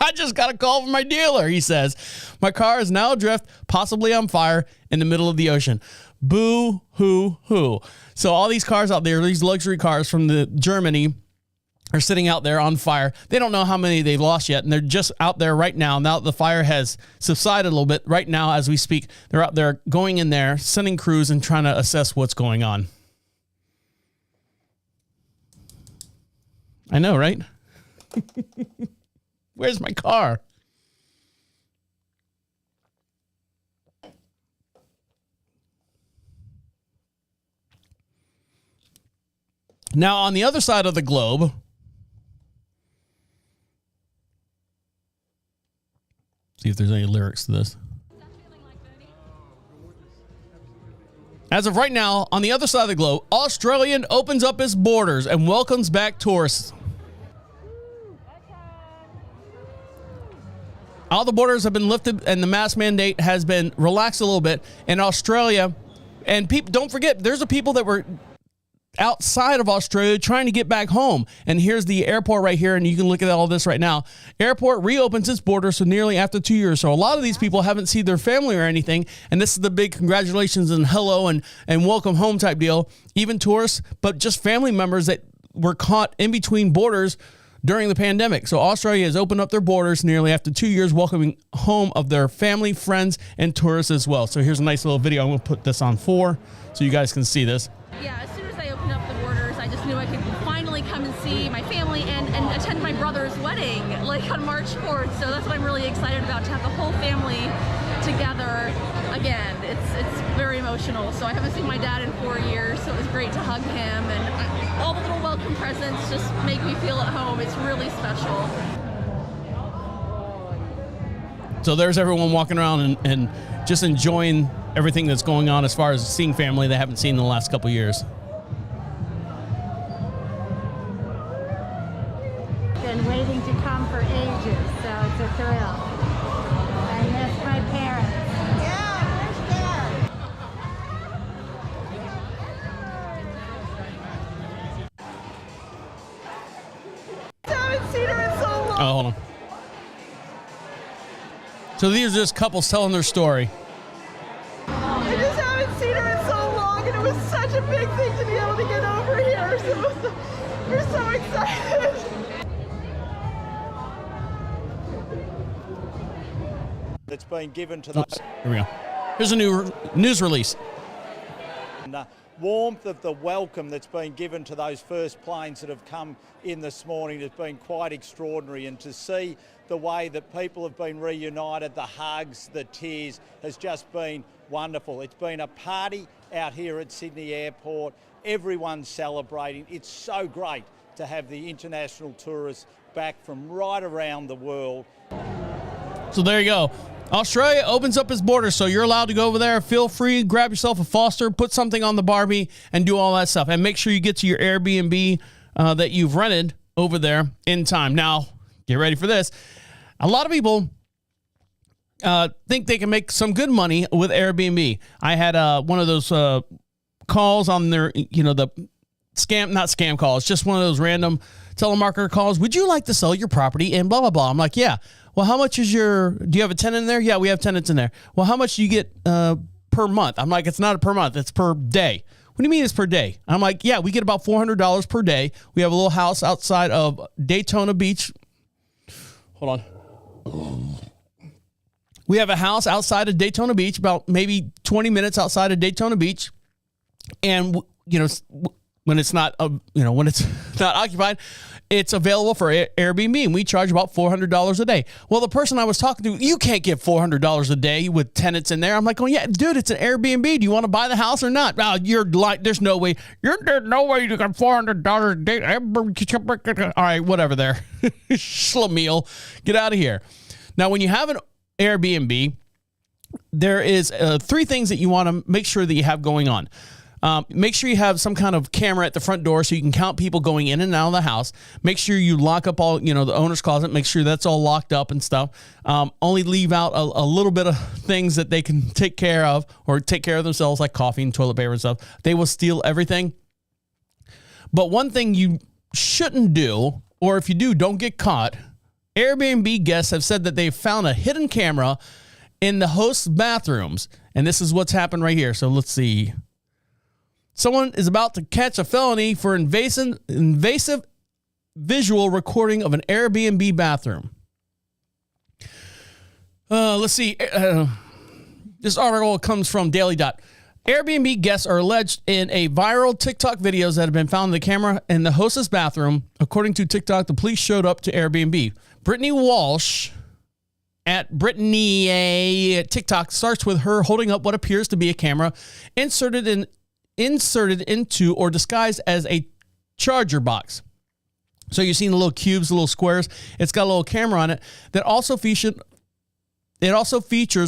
Speaker 1: I just got a call from my dealer, he says. My car is now adrift, possibly on fire in the middle of the ocean. Boo hoo hoo. So all these cars out there, these luxury cars from Germany, are sitting out there on fire. They don't know how many they've lost yet, and they're just out there right now. Now the fire has subsided a little bit. Right now, as we speak, they're out there going in there, sending crews and trying to assess what's going on. I know, right? Where's my car? Now, on the other side of the globe, see if there's any lyrics to this. As of right now, on the other side of the globe, Australia opens up its borders and welcomes back tourists. All the borders have been lifted and the mask mandate has been relaxed a little bit in Australia. And people, don't forget, there's a people that were outside of Australia trying to get back home. And here's the airport right here, and you can look at all this right now. Airport reopens its borders so nearly after 2 years. So a lot of these people haven't seen their family or anything, and this is the big congratulations and hello and welcome home type deal. Even tourists, but just family members that were caught in between borders during the pandemic. So Australia has opened up their borders nearly after 2 years, welcoming home of their family, friends, and tourists as well. So here's a nice little video. I'm going to put this on 4 so you guys can see this.
Speaker 4: Yeah, as soon as I opened up the borders, I just knew I could finally come and see my family and attend my brother's wedding, like on March 4th. So that's what I'm really excited about, to have the whole family together again. It's very emotional. So I haven't seen my dad in 4 years, so it was great to hug him, and all the little welcome presents just make me feel at home. It's really special.
Speaker 1: So there's everyone walking around and just enjoying everything that's going on as far as seeing family they haven't seen in the last couple of years.
Speaker 5: Been waiting to come for ages, so it's a thrill. I miss my parents. Yeah,
Speaker 4: I haven't seen her in so long.
Speaker 1: Oh, hold on. So these are just couples telling their story.
Speaker 4: I just haven't seen her in so long, and it was such a big thing to be able to get over here. So we're so excited.
Speaker 6: That's been given to those.
Speaker 1: Here we go. Here's a new news release.
Speaker 6: warmth of the welcome that's been given to those first planes that have come in this morning has been quite extraordinary, and to see the way that people have been reunited, the hugs, the tears, has just been wonderful. It's been a party out here at Sydney Airport. Everyone's celebrating. It's so great to have the international tourists back from right around the world.
Speaker 1: So there you go. Australia opens up its borders, so you're allowed to go over there. Feel free, grab yourself a Foster, put something on the Barbie, and do all that stuff. And make sure you get to your Airbnb that you've rented over there in time. Now, get ready for this. A lot of people think they can make some good money with Airbnb. I had one of those calls on their, the not scam calls, just one of those random telemarketer calls. Would you like to sell your property and blah, blah, blah. I'm like, yeah. Well, how much is do you have a tenant in there? Yeah, we have tenants in there. Well, how much do you get per month? I'm like, it's not per month, it's per day. What do you mean it's per day? I'm like, yeah, we get about $400 per day. We have a little house outside of Daytona Beach. Hold on. We have a house outside of Daytona Beach, about maybe 20 minutes outside of Daytona Beach. And, when it's not, when it's not occupied, it's available for Airbnb, and we charge about $400 a day. Well, the person I was talking to, you can't get $400 a day with tenants in there. I'm like, oh yeah, dude, it's an Airbnb. Do you want to buy the house or not? Oh, you're like, there's no way. There's no way you got $400 a day. All right, whatever there. Schlemiel, get out of here. Now, when you have an Airbnb, there is 3 things that you want to make sure that you have going on. Make sure you have some kind of camera at the front door so you can count people going in and out of the house. Make sure you lock up all, the owner's closet. Make sure that's all locked up and stuff. Only leave out a little bit of things that they can take care of or take care of themselves, like coffee and toilet paper and stuff. They will steal everything. But one thing you shouldn't do, or if you do, don't get caught. Airbnb guests have said that they've found a hidden camera in the host's bathrooms. And this is what's happened right here. So let's see. Someone is about to catch a felony for invasive visual recording of an Airbnb bathroom. Let's see. This article comes from Daily Dot. Airbnb guests are alleged in a viral TikTok videos that have been found in the camera in the hostess bathroom. According to TikTok, the police showed up to Airbnb. Brittany Walsh at Brittany TikTok starts with her holding up what appears to be a camera inserted into or disguised as a charger box. So you're seeing the little cubes, the little squares. It's got a little camera on it that also features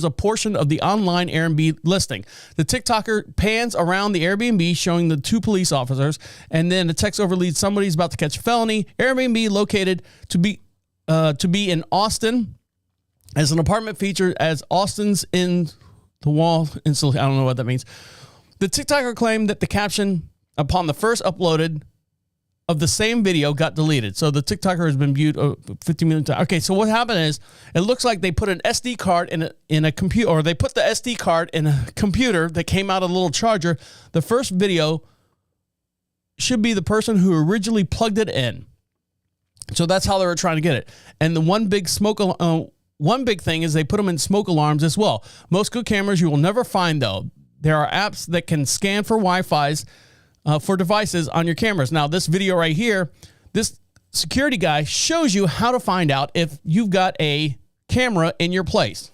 Speaker 1: a portion of the online Airbnb listing. The TikToker pans around the Airbnb showing the 2 police officers, and then the text overleads somebody's about to catch a felony. Airbnb located to be in Austin, as an apartment featured as Austin's in the wall installation. I don't know what that means. The TikToker claimed that the caption upon the first uploaded of the same video got deleted. So the TikToker has been viewed 50 million times. Okay, so what happened is it looks like they put an SD card in a computer, or they put the SD card in a computer that came out of a little charger. The first video should be the person who originally plugged it in. So that's how they were trying to get it. And the one big thing is they put them in smoke alarms as well. Most good cameras you will never find, though. There are apps that can scan for Wi-Fi's for devices on your cameras. Now, this video right here, this security guy shows you how to find out if you've got a camera in your place.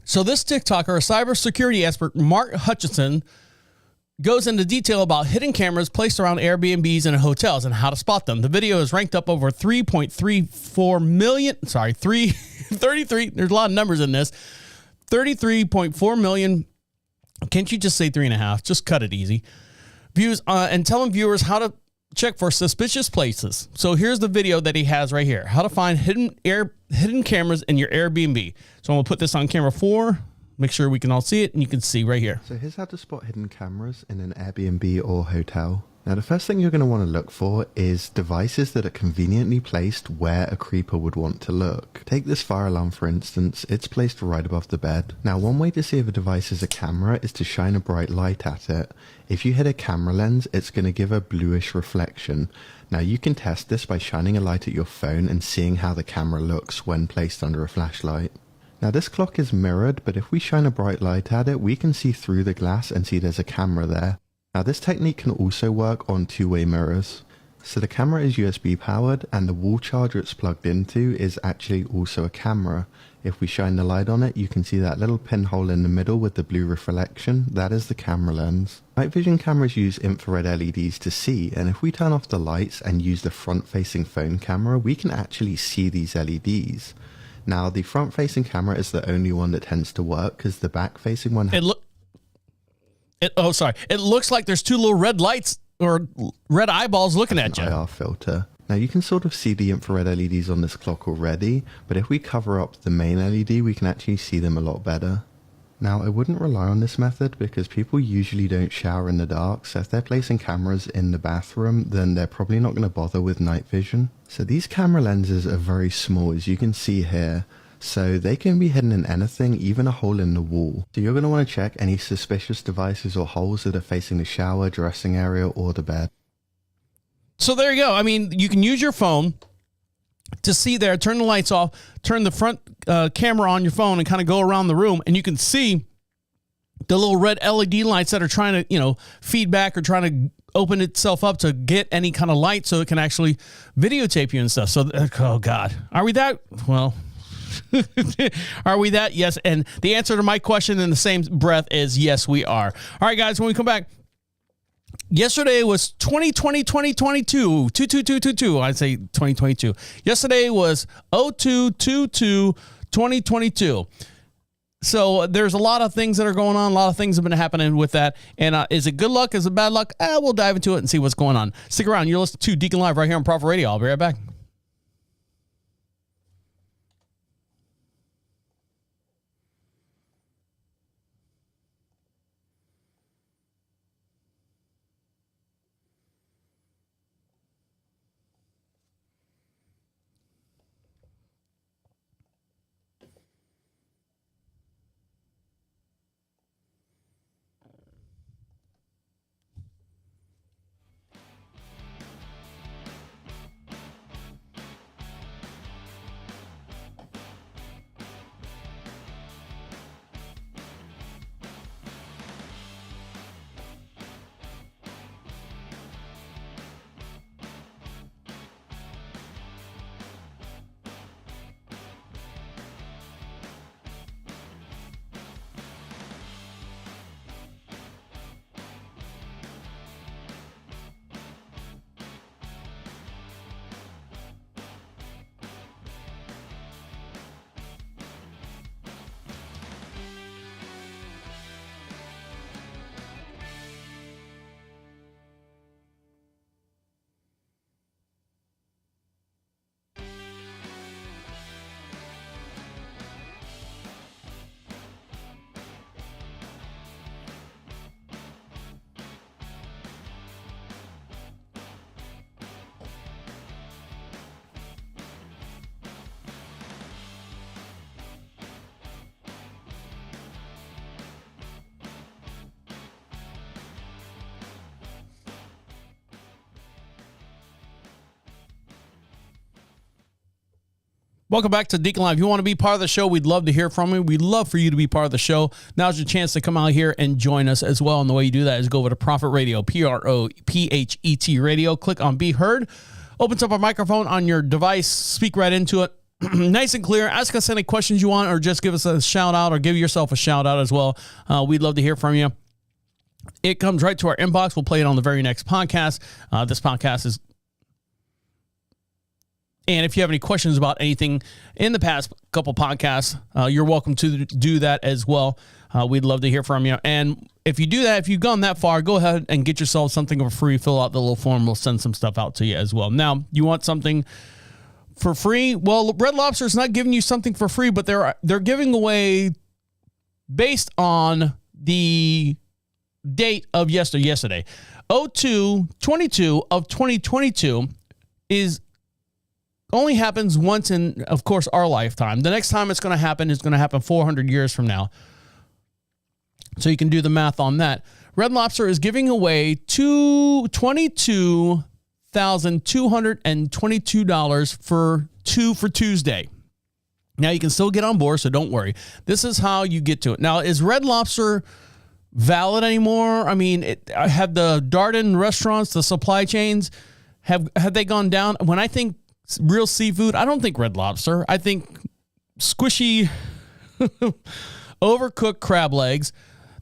Speaker 1: So this TikToker, a cybersecurity expert, Mark Hutchinson, goes into detail about hidden cameras placed around Airbnbs and hotels and how to spot them. The video is ranked up over 3.34 million. Sorry, 33. There's a lot of numbers in this. 33.4 million. Can't you just say 3.5? Just cut it easy. Views and telling viewers how to check for suspicious places. So here's the video that he has right here. How to find hidden cameras in your Airbnb. So I'm gonna put this on camera 4. Make sure we can all see it, and you can see right here.
Speaker 7: So here's how to spot hidden cameras in an Airbnb or hotel. Now the first thing you're going to want to look for is devices that are conveniently placed where a creeper would want to look. Take this fire alarm for instance, it's placed right above the bed. Now one way to see if a device is a camera is to shine a bright light at it. If you hit a camera lens, it's going to give a bluish reflection. Now you can test this by shining a light at your phone and seeing how the camera looks when placed under a flashlight. Now this clock is mirrored, but if we shine a bright light at it, we can see through the glass and see there's a camera there. Now this technique can also work on two-way mirrors. So the camera is USB powered and the wall charger it's plugged into is actually also a camera. If we shine the light on it, you can see that little pinhole in the middle with the blue reflection. That is the camera lens. Night vision cameras use infrared LEDs to see, and if we turn off the lights and use the front-facing phone camera, we can actually see these LEDs. Now the front-facing camera is the only one that tends to work because the back-facing one...
Speaker 1: It looks like there's two little red lights or red eyeballs looking at you.
Speaker 7: IR filter. Now you can sort of see the infrared LEDs on this clock already, but if we cover up the main LED, we can actually see them a lot better. Now I wouldn't rely on this method because people usually don't shower in the dark, so if they're placing cameras in the bathroom, then they're probably not going to bother with night vision. So these camera lenses are very small, as you can see here. So they can be hidden in anything, even a hole in the wall. So you're going to want to check any suspicious devices or holes that are facing the shower, dressing area, or the bed.
Speaker 1: So there you go. I mean, you can use your phone to see there, turn the lights off, turn the front camera on your phone and kind of go around the room, and you can see the little red LED lights that are trying to, feed back or trying to open itself up to get any kind of light so it can actually videotape you and stuff. So, oh God, are we that? Well... Are we that? Yes. And the answer to my question in the same breath is yes, we are. All right, guys, when we come back, yesterday was 2022. I'd say 2022. Yesterday was 02/22/2022. So there's a lot of things that are going on. A lot of things have been happening with that. And is it good luck? Is it bad luck? We'll dive into it and see what's going on. Stick around. You're listening to Deacon Live right here on Prophet Radio. I'll be right back. Welcome back to Deacon Live. If you want to be part of the show, we'd love to hear from you. We'd love for you to be part of the show. Now's your chance to come out here and join us as well. And the way you do that is go over to Prophet Radio, PROPHET Radio. Click on Be Heard. Opens up a microphone on your device. Speak right into it. Nice and clear. Ask us any questions you want or just give us a shout out or give yourself a shout out as well. We'd love to hear from you. It comes right to our inbox. We'll play it on the very next podcast. This podcast is... And if you have any questions about anything in the past couple podcasts, you're welcome to do that as well. We'd love to hear from you. And if you do that, if you've gone that far, go ahead and get yourself something for free. Fill out the little form. We'll send some stuff out to you as well. Now, you want something for free? Well, Red Lobster's not giving you something for free, but they're giving away based on the date of yesterday. 02/22 of 2022 only happens once in, of course, our lifetime. The next time it's going to happen is going to happen 400 years from now. So you can do the math on that. Red Lobster is giving away $22,222 for Tuesday. Now you can still get on board, so don't worry. This is how you get to it. Now, is Red Lobster valid anymore? I mean, have the Darden restaurants, the supply chains, have they gone down? When I think real seafood, I don't think Red Lobster. I think squishy, overcooked crab legs.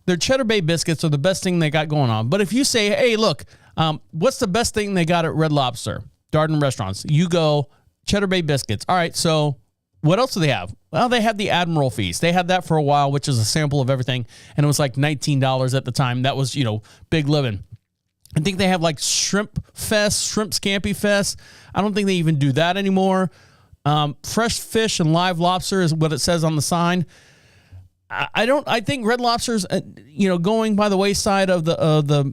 Speaker 1: Their Cheddar Bay biscuits are the best thing they got going on. But if you say, hey, look, what's the best thing they got at Red Lobster? Darden restaurants. You go Cheddar Bay biscuits. All right, so what else do they have? Well, they have the Admiral Feast. They had that for a while, which is a sample of everything, and it was like $19 at the time. That was, big living. I think they have like Shrimp Fest, Shrimp Scampi Fest. I don't think they even do that anymore. Fresh fish and live lobster is what it says on the sign. I think Red Lobster's, going by the wayside of the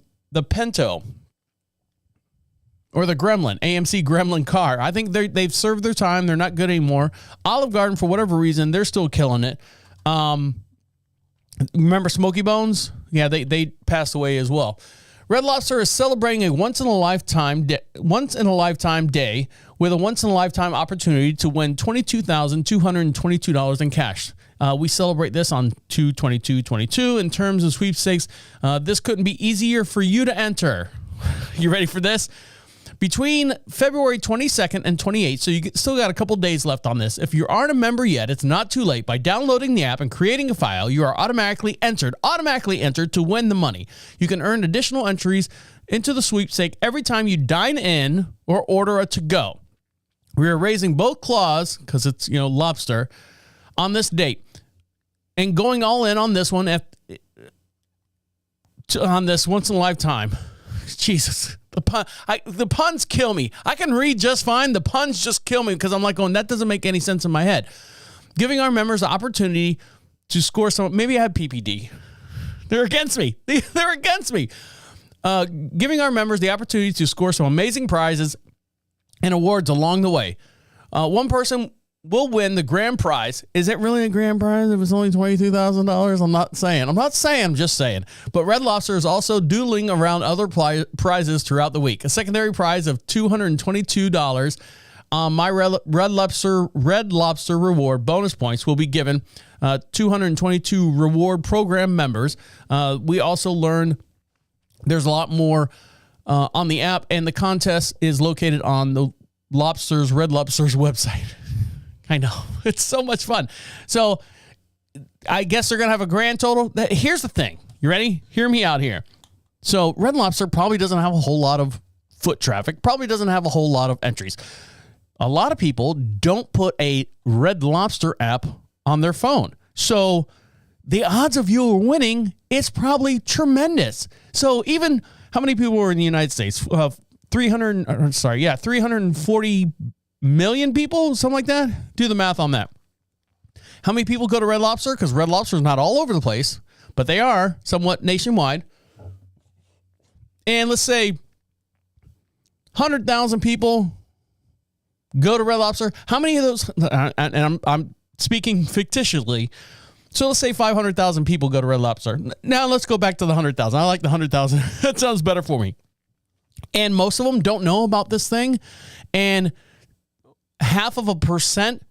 Speaker 1: Pinto or the Gremlin, AMC Gremlin car. I think they've served their time. They're not good anymore. Olive Garden, for whatever reason, they're still killing it. Remember Smoky Bones? Yeah, they passed away as well. Red Lobster is celebrating a once in a lifetime day with a once in a lifetime opportunity to win $22,222 in cash. We celebrate this on 2/22/22. In terms of sweepstakes, this couldn't be easier for you to enter. You ready for this? Between February 22nd and 28th, so you still got a couple days left on this. If you aren't a member yet, it's not too late. By downloading the app and creating a file, you are automatically entered to win the money. You can earn additional entries into the sweepstake every time you dine in or order a to-go. We are raising both claws, because it's, lobster, on this date. And going all in on this one, on this once in a lifetime. Jesus, the puns kill me. I can read just fine. The puns just kill me because I'm like going, that doesn't make any sense in my head. Giving our members the opportunity to score some. Maybe I have PPD. They're against me. They're against me. Giving our members the opportunity to score some amazing prizes and awards along the way. One person will win the grand prize. Is it really a grand prize if it's only $22,000? I'm not saying. I'm just saying. But Red Lobster is also doodling around other prizes throughout the week. A secondary prize of $222 on my Red Lobster reward bonus points will be given 222 reward program members. We also learned there's a lot more on the app, and the contest is located on the Red Lobster's website. I know. It's so much fun. So I guess they're going to have a grand total. Here's the thing. You ready? Hear me out here. So Red Lobster probably doesn't have a whole lot of foot traffic, probably doesn't have a whole lot of entries. A lot of people don't put a Red Lobster app on their phone. So the odds of you winning is probably tremendous. So even how many people were in the United States? 340 million people, something like that. Do the math on that. How many people go to Red Lobster? Because Red Lobster is not all over the place, but they are somewhat nationwide. And let's say 100,000 people go to Red Lobster. How many of those? And I'm speaking fictitiously. So let's say 500,000 people go to Red Lobster. Now let's go back to the 100,000. I like the 100,000. That sounds better for me. And most of them don't know about this thing. And 0.5%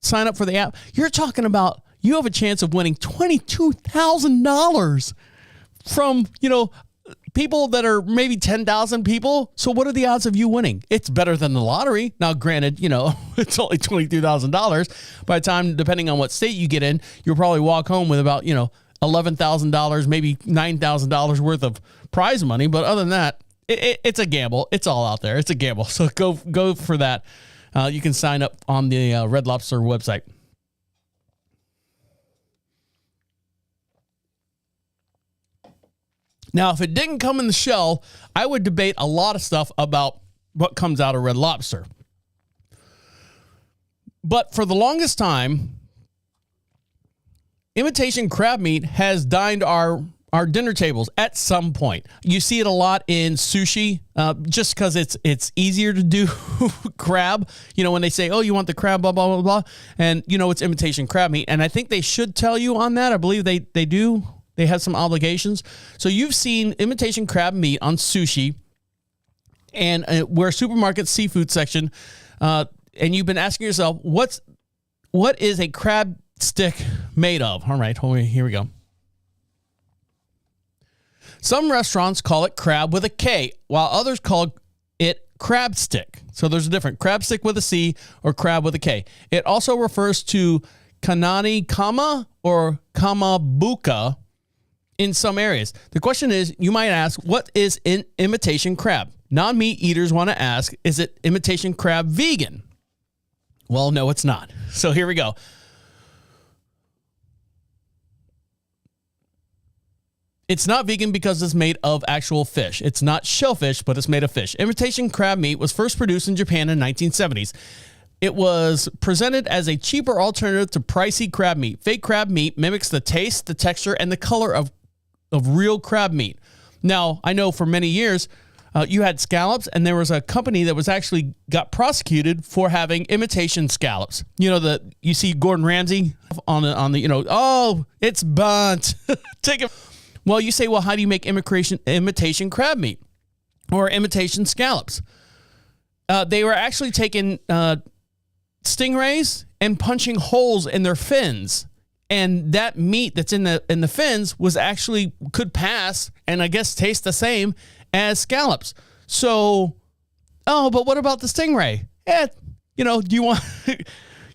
Speaker 1: sign up for the app. You're talking about you have a chance of winning $22,000 from, people that are maybe 10,000 people. So what are the odds of you winning? It's better than the lottery. Now, granted, it's only $22,000. By the time, depending on what state you get in, you'll probably walk home with about, $11,000, maybe $9,000 worth of prize money. But other than that, it's a gamble. It's all out there. It's a gamble. So go for that. You can sign up on the Red Lobster website. Now, if it didn't come in the shell, I would debate a lot of stuff about what comes out of Red Lobster. But for the longest time, imitation crab meat has dined our our dinner tables at some point. You see it a lot in sushi, just because it's easier to do crab. You know, when they say, oh, you want the crab, blah, blah, blah, blah. And, you know, it's imitation crab meat. And I think they should tell you on that. I believe they do. They have some obligations. So you've seen imitation crab meat on sushi and where supermarket seafood section, and you've been asking yourself, what is a crab stick made of? All right, here we go. Some restaurants call it crab with a K, while others call it crab stick. So there's a different crab stick with a C or crab with a K. It also refers to kanani kama or kamabuka in some areas. The question is, you might ask, what is imitation crab? Non-meat eaters want to ask, is it imitation crab vegan? Well, no, it's not. So here we go. It's not vegan because it's made of actual fish. It's not shellfish, but it's made of fish. Imitation crab meat was first produced in Japan in the 1970s. It was presented as a cheaper alternative to pricey crab meat. Fake crab meat mimics the taste, the texture, and the color of real crab meat. Now, I know for many years, you had scallops, and there was a company that was actually got prosecuted for having imitation scallops. You know, you see Gordon Ramsay on the oh, it's burnt. Take it. Well, you say, well, how do you make imitation crab meat or imitation scallops? They were actually taking stingrays and punching holes in their fins. And that meat that's in the fins was actually could pass and I guess taste the same as scallops. So, but what about the stingray? Do you want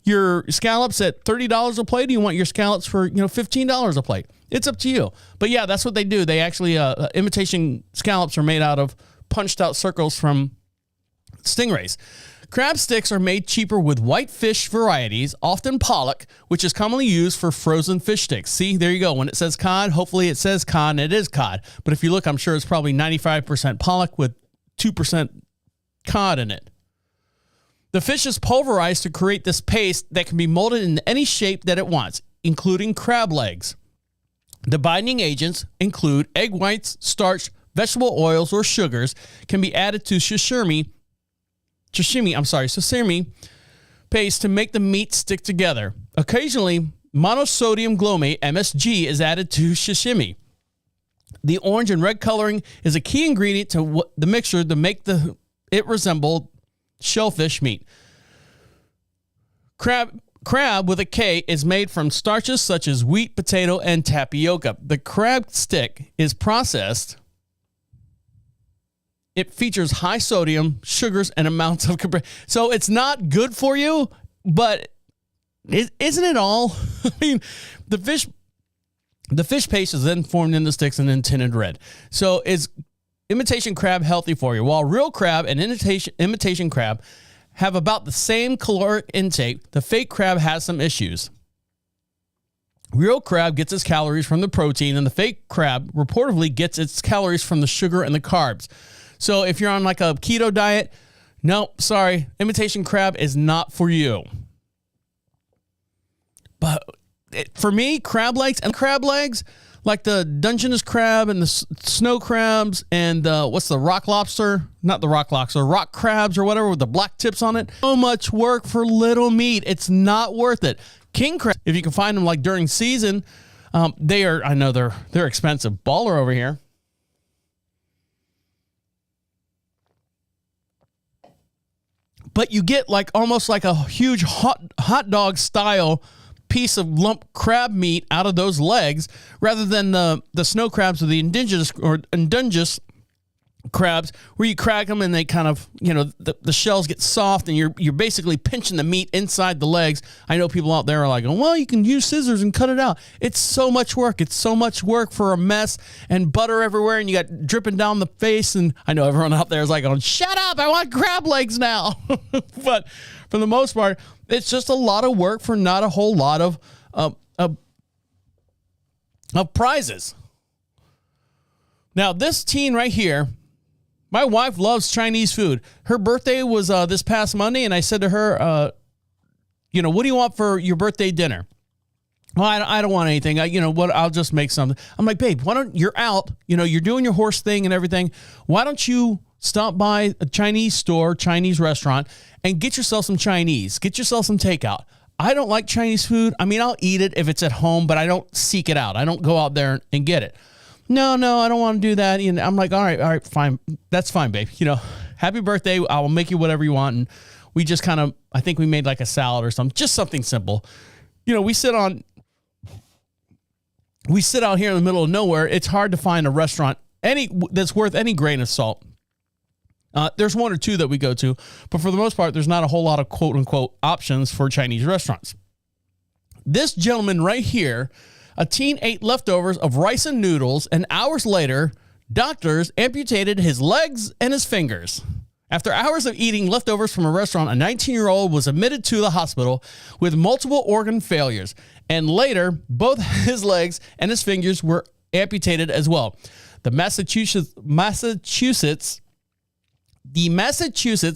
Speaker 1: your scallops at $30 a plate? Do you want your scallops for $15 a plate? It's up to you. But yeah, that's what they do. They actually imitation scallops are made out of punched out circles from stingrays. Crab sticks are made cheaper with white fish varieties, often pollock, which is commonly used for frozen fish sticks. See, there you go. When it says cod, hopefully it says cod, and it is cod. But if you look, I'm sure it's probably 95% pollock with 2% cod in it. The fish is pulverized to create this paste that can be molded in any shape that it wants, including crab legs. The binding agents include egg whites, starch, vegetable oils, or sugars can be added to sashimi paste to make the meat stick together. Occasionally, monosodium glutamate, MSG, is added to sashimi. The orange and red coloring is a key ingredient to the mixture to make it resemble shellfish meat. Crab with a K is made from starches such as wheat, potato, and tapioca. The crab stick is processed. It features high sodium, sugars, and amounts of so it's not good for you, but isn't it all? I mean, the fish paste is then formed into sticks and then tinted red. So is imitation crab healthy for you? While real crab and imitation crab have about the same caloric intake, the fake crab has some issues. Real crab gets its calories from the protein, and the fake crab reportedly gets its calories from the sugar and the carbs. So if you're on like a keto diet, no, sorry, imitation crab is not for you. But for me, crab legs, like the Dungeness crab and the snow crabs and what's the rock lobster? Not the rock lobster, rock crabs or whatever with the black tips on it. So much work for little meat. It's not worth it. King crab, if you can find them like during season, I know they're expensive. Baller over here. But you get like almost like a huge hot dog style piece of lump crab meat out of those legs rather than the snow crabs or the indigenous crabs where you crack them and they kind of, the shells get soft and you're basically pinching the meat inside the legs. I know people out there are like, well, you can use scissors and cut it out. It's so much work. It's so much work for a mess and butter everywhere and you got dripping down the face. And I know everyone out there is like, going, shut up, I want crab legs now. But for the most part, it's just a lot of work for not a whole lot of prizes. Now, this teen right here, my wife loves Chinese food. Her birthday was this past Monday, and I said to her, what do you want for your birthday dinner? Well, I don't want anything. You know what? I'll just make something. I'm like, babe, why don't you're out? You know, you're doing your horse thing and everything. Why don't you stop by a Chinese store, Chinese restaurant, and get yourself some Chinese? Get yourself some takeout. I don't like Chinese food. I mean, I'll eat it if it's at home, but I don't seek it out. I don't go out there and get it. No, I don't want to do that. And I'm like, all right, fine. That's fine, babe. You know, happy birthday. I will make you whatever you want. And we just kind of, I think we made like a salad or something, just something simple. You know, we sit out here in the middle of nowhere. It's hard to find a restaurant that's worth any grain of salt. There's one or two that we go to, but for the most part, there's not a whole lot of quote unquote options for Chinese restaurants. This gentleman right here, a teen ate leftovers of rice and noodles, and hours later, doctors amputated his legs and his fingers. After hours of eating leftovers from a restaurant, a 19-year-old was admitted to the hospital with multiple organ failures, and later, both his legs and his fingers were amputated as well. The Massachusetts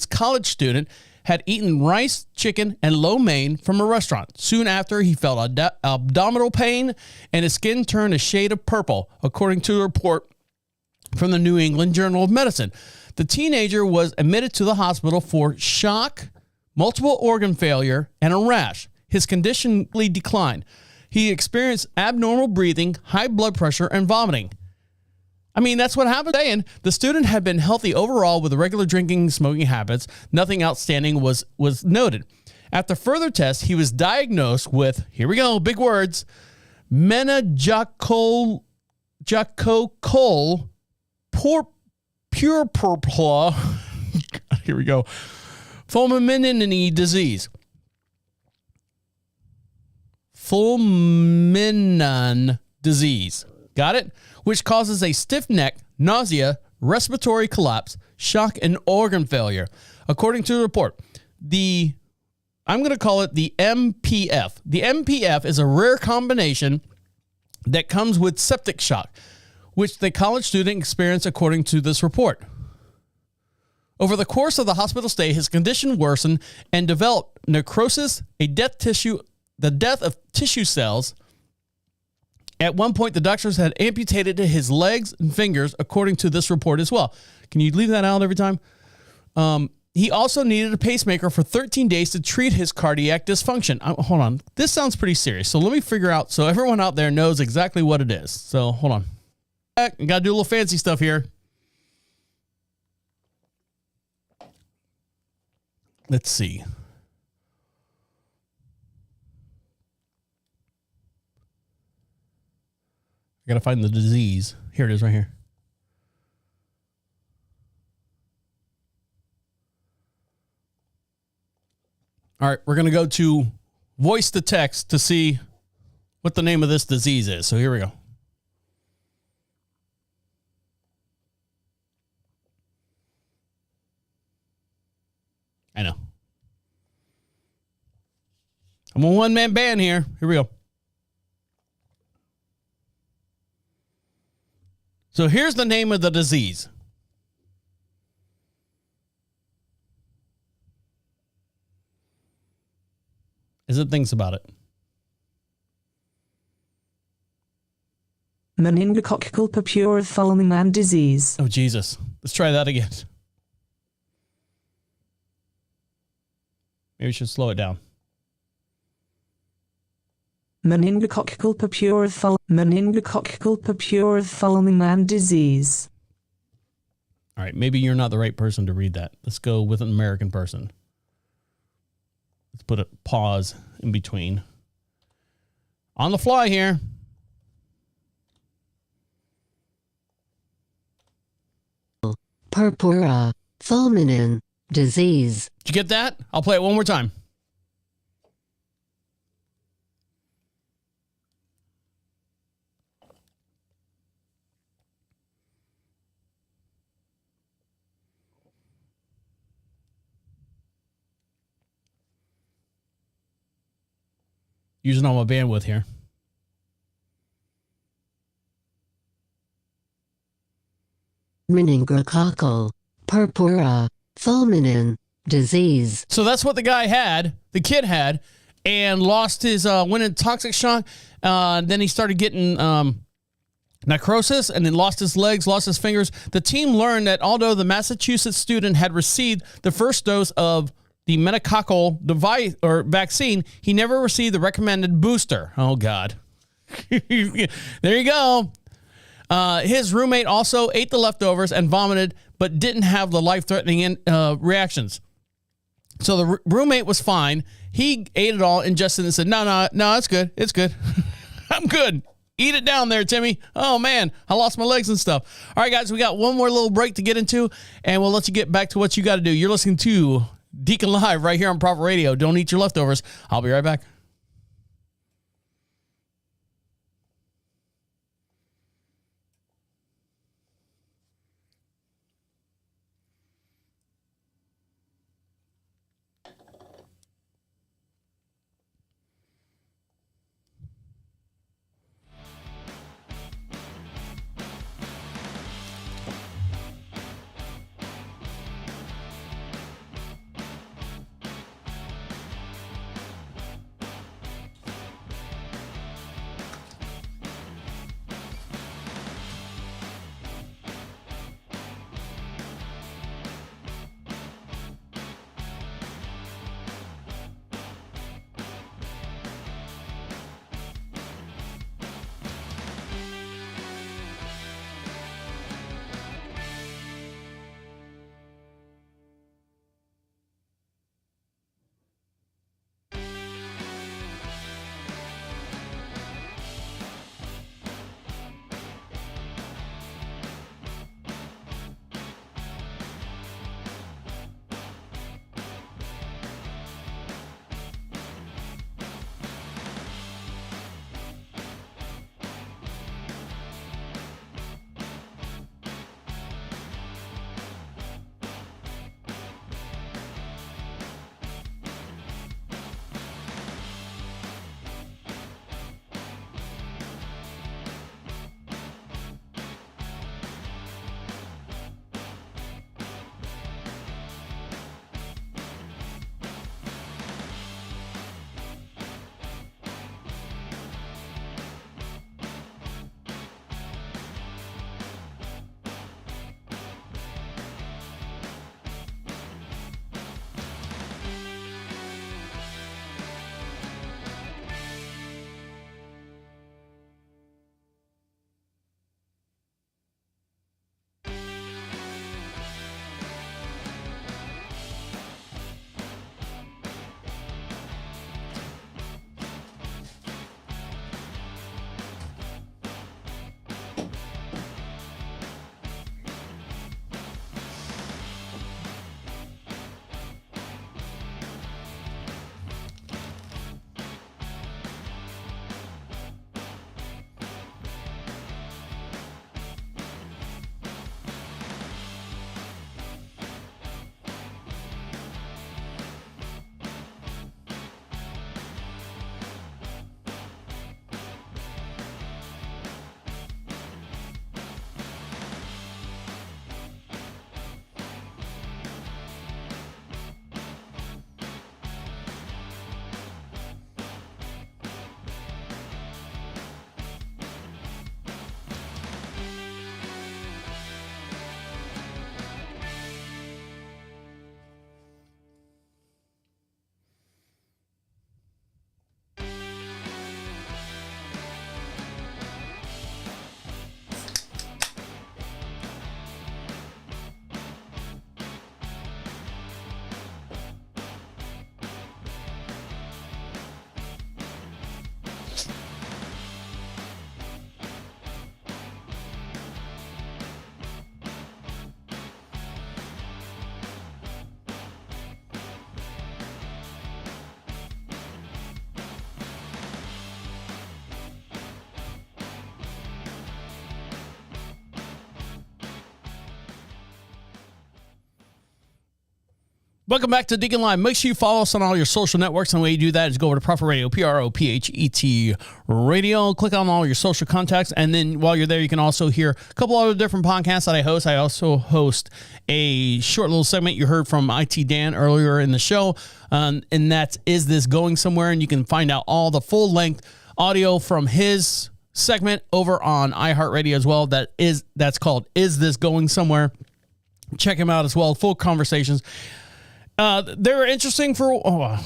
Speaker 1: college student had eaten rice, chicken, and lo mein from a restaurant. Soon after, he felt abdominal pain, and his skin turned a shade of purple, according to a report from the New England Journal of Medicine. The teenager was admitted to the hospital for shock, multiple organ failure, and a rash. His condition declined. He experienced abnormal breathing, high blood pressure, and vomiting. I mean, that's what happened. And the student had been healthy overall with regular drinking and smoking habits. Nothing outstanding was noted. After further tests, he was diagnosed with, here we go, big words, meningococcal purpura, here we go, fulminant disease. Fulminant disease. Got it? Which causes a stiff neck, nausea, respiratory collapse, shock, and organ failure. According to the report, I'm going to call it the MPF. The MPF is a rare combination that comes with septic shock, which the college student experienced according to this report. Over the course of the hospital stay, his condition worsened and developed necrosis, the death of tissue cells. At one point, the doctors had amputated his legs and fingers, according to this report as well. Can you leave that out every time? He also needed a pacemaker for 13 days to treat his cardiac dysfunction. Hold on. This sounds pretty serious. So let me figure out so everyone out there knows exactly what it is. So hold on. I got to do a little fancy stuff here. Let's see. I got to find the disease. Here it is right here. All right, we're going to go to voice to text to see what the name of this disease is. So here we go. I know. I'm a one-man band here. Here we go. So here's the name of the disease. As it thinks about it.
Speaker 8: Meningococcal purpura fulminant disease.
Speaker 1: Oh, Jesus. Let's try that again. Maybe we should slow it down.
Speaker 8: Meningococcal purpura fulminant disease.
Speaker 1: All right, maybe you're not the right person to read that. Let's go with an American person. Let's put a pause in between. On the fly here.
Speaker 9: Purpura fulminant disease.
Speaker 1: Did you get that? I'll play it one more time. Using all my bandwidth here.
Speaker 9: Meningococcal purpura fulminant disease.
Speaker 1: So that's what the guy had, the kid had, and lost his went in toxic shock. Then he started getting necrosis, and then lost his legs, lost his fingers. The team learned that although the Massachusetts student had received the first dose of the meningococcal device or vaccine, he never received the recommended booster. Oh God. There you go. His roommate also ate the leftovers and vomited, but didn't have the life-threatening reactions. So the roommate was fine. He ate it all, ingested it, and said, no, it's good. It's good. I'm good. Eat it down there, Timmy. Oh, man, I lost my legs and stuff. All right, guys, we got one more little break to get into, and we'll let you get back to what you got to do. You're listening to Deacon Live right here on Prophet Radio. Don't eat your leftovers. I'll be right back. Welcome back to Deacon Live. Make sure you follow us on all your social networks. And the way you do that is go over to Prophet Radio, PROPHET Radio. Click on all your social contacts. And then while you're there, you can also hear a couple other different podcasts that I host. I also host a short little segment you heard from IT Dan earlier in the show. And that's Is This Going Somewhere? And you can find out all the full-length audio from his segment over on iHeartRadio as well. That's called Is This Going Somewhere? Check him out as well. Full conversations. They're interesting for, I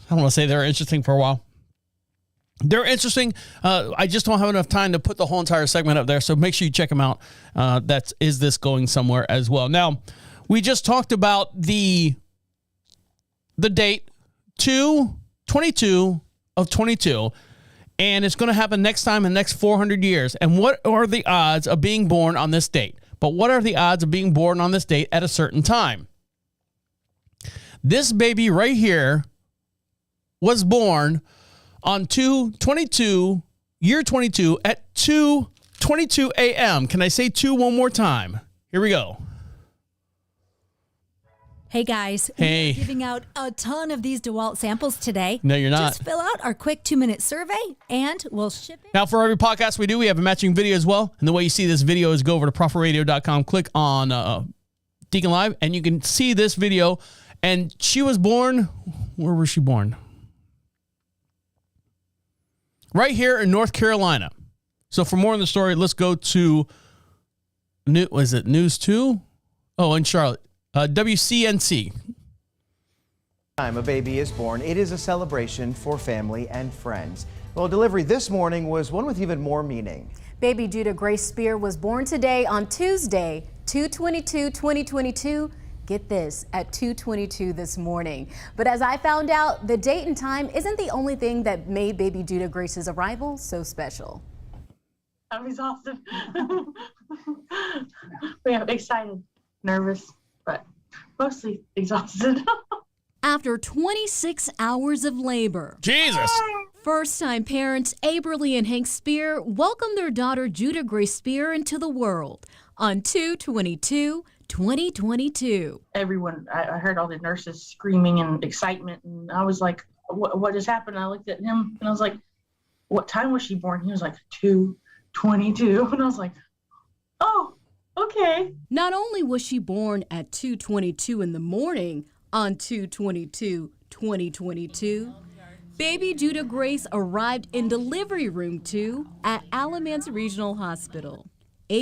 Speaker 1: don't want to say they're interesting for a while. They're interesting. I just don't have enough time to put the whole entire segment up there. So make sure you check them out. That's Is This Going Somewhere as well. Now, we just talked about the date 2/22 of 22, and it's going to happen next time in the next 400 years. And what are the odds of being born on this date? But what are the odds of being born on this date at a certain time? This baby right here was born on 2/22, year 22 at 2:22 a.m. Can I say 2 one more time? Here we go.
Speaker 10: Hey guys,
Speaker 1: Hey.
Speaker 10: we're giving out a ton of these DeWalt samples today.
Speaker 1: No, you're not.
Speaker 10: Just fill out our quick 2-minute survey and we'll ship it.
Speaker 1: Now, for every podcast we do, we have a matching video as well. And the way you see this video is go over to prophetradio.com, click on Deacon Live, and you can see this video. And she was born, where was she born? Right here in North Carolina. So for more on the story, let's go to, News 2? Oh, in Charlotte. WCNC.
Speaker 11: Time a baby is born, it is a celebration for family and friends. Well, delivery this morning was one with even more meaning.
Speaker 12: Baby Judah Grace Spear was born today on Tuesday, 2/22/2022. Get this, at 2:22 this morning. But as I found out, the date and time isn't the only thing that made baby Judah Grace's arrival so special.
Speaker 13: I'm exhausted. Excited, nervous, but mostly exhausted.
Speaker 10: After 26 hours of labor.
Speaker 1: Jesus.
Speaker 10: First-time parents Aberly and Hank Spear welcomed their daughter Judah Grace Spear into the world on 2/22/2022.
Speaker 13: Everyone, I heard all the nurses screaming and excitement, and I was like, what just happened? I looked at him, and I was like, what time was she born? He was like, 2:22, and I was like, oh, okay.
Speaker 10: Not only was she born at 2:22 in the morning on 2/22/2022, baby Judah Grace arrived in delivery room 2 at Alamance Regional Hospital.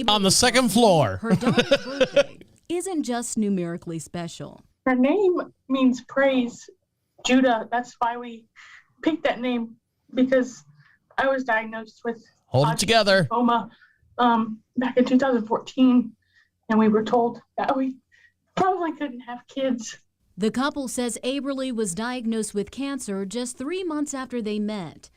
Speaker 1: On the second floor.
Speaker 10: Her daughter's birthday isn't just numerically special.
Speaker 13: Her name means praise, Judah. That's why we picked that name, because I was diagnosed with
Speaker 1: Hold it together.
Speaker 13: lymphoma back in 2014, and we were told that we probably couldn't have kids.
Speaker 10: The couple says Aberly was diagnosed with cancer just 3 months after they met.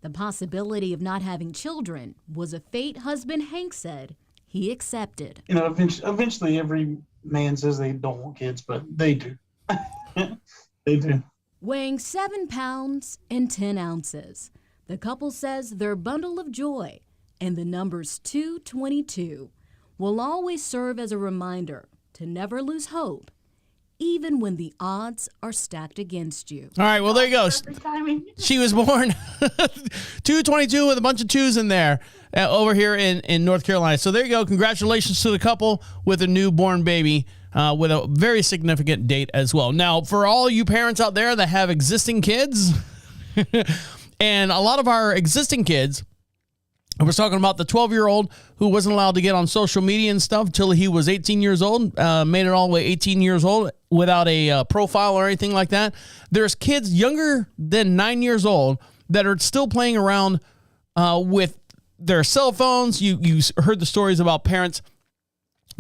Speaker 10: The possibility of not having children was a fate husband Hank said he accepted.
Speaker 14: You know, eventually every man says they don't want kids, but they do. They do.
Speaker 10: Weighing 7 pounds and 10 ounces, the couple says their bundle of joy and the numbers 2/22 will always serve as a reminder to never lose hope, even when the odds are stacked against you.
Speaker 1: All right, well, there you go. She was born 2/22 with a bunch of 2s in there over here in North Carolina. So there you go. Congratulations to the couple with a newborn baby with a very significant date as well. Now, for all you parents out there that have existing kids, and a lot of our existing kids, I was talking about the 12-year-old who wasn't allowed to get on social media and stuff until he was 18 years old, made it all the way 18 years old without a profile or anything like that. There's kids younger than 9 years old that are still playing around with their cell phones. You heard the stories about parents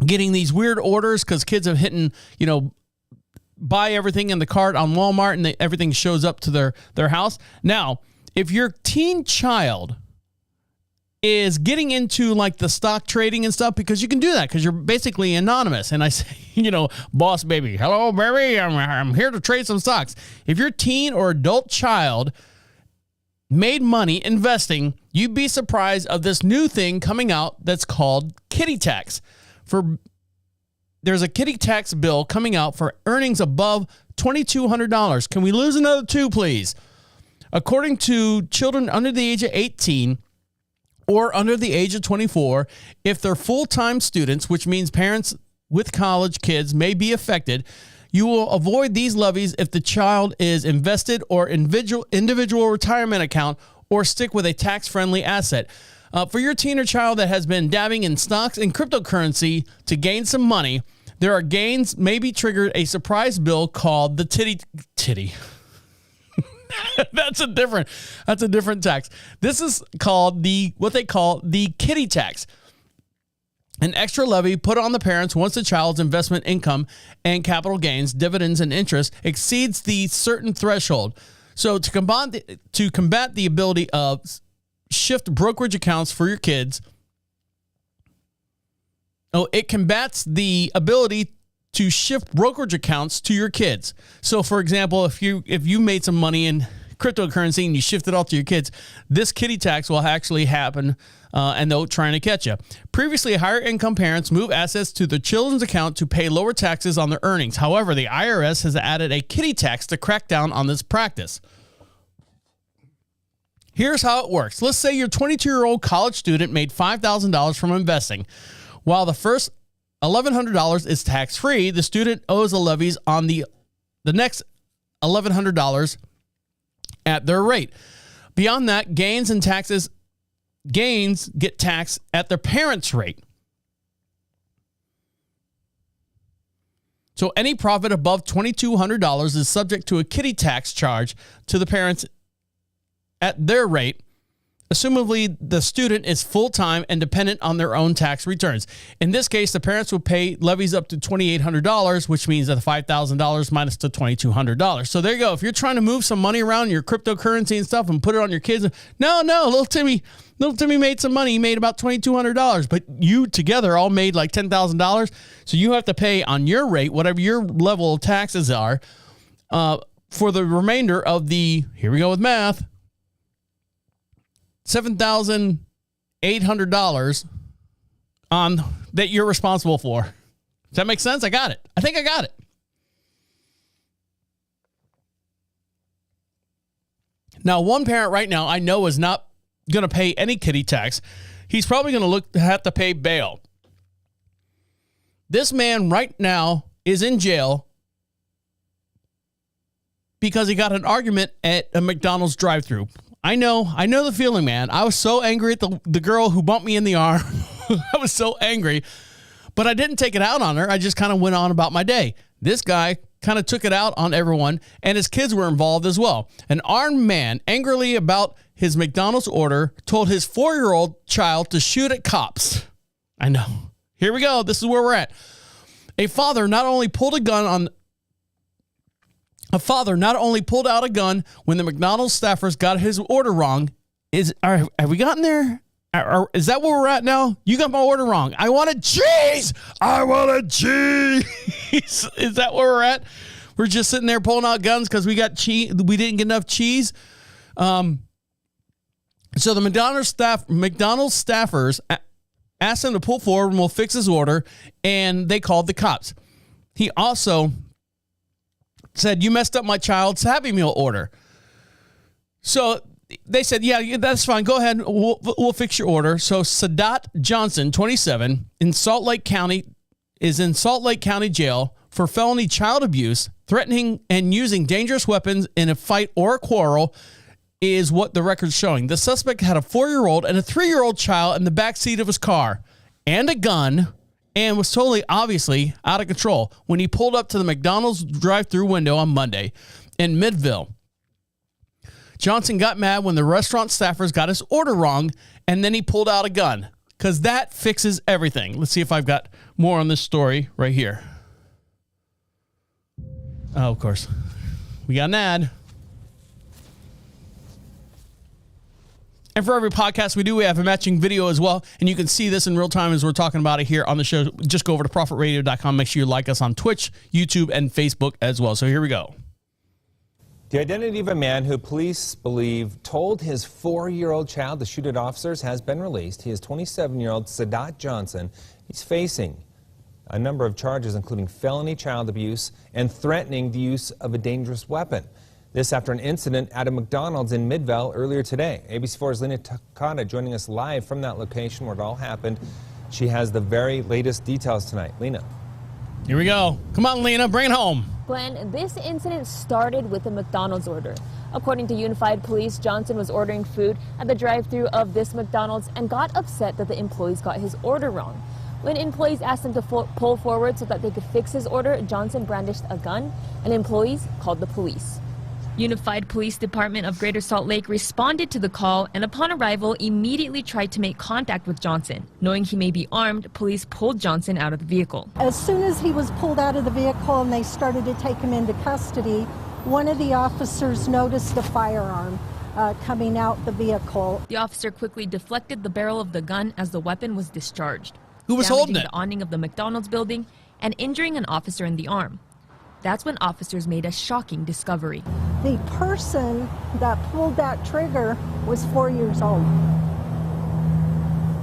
Speaker 1: getting these weird orders because kids have hit, buy everything in the cart on Walmart and everything shows up to their house. Now, if your teen child is getting into like the stock trading and stuff, because you can do that because you're basically anonymous. And I say, boss baby, hello baby, I'm here to trade some stocks. If your teen or adult child made money investing, you'd be surprised of this new thing coming out that's called kitty tax. There's a kitty tax bill coming out for earnings above $2,200. Can we lose another $2, please? According to children under the age of 18 or under the age of 24, if they're full-time students, which means parents with college kids may be affected, you will avoid these levies if the child is invested or individual retirement account or stick with a tax-friendly asset. For your teen or child that has been dabbing in stocks and cryptocurrency to gain some money, there are gains may be triggered a surprise bill called the titty. That's a different tax. This is called what they call the kitty tax. An extra levy put on the parents once the child's investment income and capital gains, dividends, and interest exceeds the certain threshold. So to combat the ability of shift brokerage accounts for your kids, it combats the ability to shift brokerage accounts to your kids. So for example, if you made some money in cryptocurrency and you shift it all to your kids, this kitty tax will actually happen, and they're trying to catch you. Previously, higher income parents move assets to their children's account to pay lower taxes on their earnings. However, the IRS has added a kitty tax to crack down on this practice. Here's how it works. Let's say your 22-year-old college student made $5,000 from investing. While the first $1,100 is tax-free, the student owes the levies on the next $1,100 at their rate. Beyond that, gains get taxed at their parents' rate. So any profit above $2,200 is subject to a kitty tax charge to the parents at their rate. Assumably, the student is full-time and dependent on their own tax returns. In this case, the parents will pay levies up to $2,800, which means that the $5,000 minus the $2,200. So there you go. If you're trying to move some money around your cryptocurrency and stuff and put it on your kids, no, little Timmy made some money. He made about $2,200, but you together all made like $10,000. So you have to pay on your rate, whatever your level of taxes are, for the remainder of here we go with math, $7,800 that you're responsible for. Does that make sense? I got it. I think I got it. Now, one parent right now I know is not going to pay any kitty tax. He's probably going to have to pay bail. This man right now is in jail because he got an argument at a McDonald's drive-thru. I know the feeling, man. I was so angry at the girl who bumped me in the arm. I was so angry, but I didn't take it out on her. I just kind of went on about my day. This guy kind of took it out on everyone, and his kids were involved as well. An armed man, angrily about his McDonald's order, told his 4-year-old child to shoot at cops. I know. Here we go. This is where we're at. A father not only pulled out a gun when the McDonald's staffers got his order wrong. Have we gotten there? Is that where we're at now? You got my order wrong. I wanted cheese. Is that where we're at? We're just sitting there pulling out guns because we got cheese. We didn't get enough cheese. So the McDonald's staffers asked him to pull forward and we'll fix his order, and they called the cops. He also said, "You messed up my child's Happy Meal order." So they said, "Yeah, that's fine. Go ahead. We'll fix your order." So Sadat Johnson, 27, in Salt Lake County jail for felony child abuse, threatening and using dangerous weapons in a fight or a quarrel, is what the record's showing. The suspect had a 4-year-old and a 3-year-old child in the backseat of his car and a gun, and was totally, obviously, out of control when he pulled up to the McDonald's drive-thru window on Monday in Midville. Johnson got mad when the restaurant staffers got his order wrong, and then he pulled out a gun, because that fixes everything. Let's see if I've got more on this story right here. Oh, of course. We got an ad. And for every podcast we do, we have a matching video as well. And you can see this in real time as we're talking about it here on the show. Just go over to profitradio.com. Make sure you like us on Twitch, YouTube, and Facebook as well. So here we go.
Speaker 15: The identity of a man who police believe told his 4-year-old child to shoot at officers has been released. He is 27-year-old Sadat Johnson. He's facing a number of charges, including felony child abuse and threatening the use of a dangerous weapon. This after an incident at a McDonald's in Midvale earlier today. ABC4's Lena Takata joining us live from that location where it all happened. She has the very latest details tonight. Lena.
Speaker 1: Here we go. Come on, Lena, bring it home.
Speaker 16: Glenn, this incident started with a McDonald's order. According to Unified Police, Johnson was ordering food at the drive-thru of this McDonald's and got upset that the employees got his order wrong. When employees asked him to pull forward so that they could fix his order, Johnson brandished a gun and employees called the police. Unified Police Department of Greater Salt Lake responded to the call and upon arrival immediately tried to make contact with Johnson. Knowing he may be armed, police pulled Johnson out of the vehicle.
Speaker 17: As soon as he was pulled out of the vehicle and they started to take him into custody, one of the officers noticed a firearm coming out the vehicle.
Speaker 16: The officer quickly deflected the barrel of the gun as the weapon was discharged.
Speaker 1: Who was holding it?
Speaker 16: The awning of the McDonald's building and injuring an officer in the arm. That's when officers made a shocking discovery.
Speaker 17: The person that pulled that trigger was 4 years old.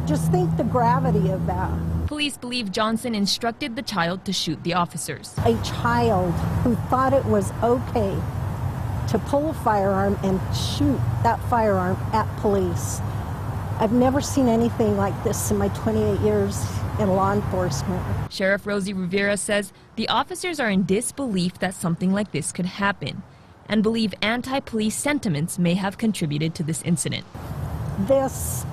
Speaker 17: Just think the gravity of that.
Speaker 16: Police believe Johnson instructed the child to shoot the officers.
Speaker 17: A child who thought it was okay to pull a firearm and shoot that firearm at police. I've never seen anything like this in my 28 years in law enforcement.
Speaker 16: Sheriff Rosie Rivera says the officers are in disbelief that something like this could happen and believe anti-police sentiments may have contributed to this incident.
Speaker 17: This,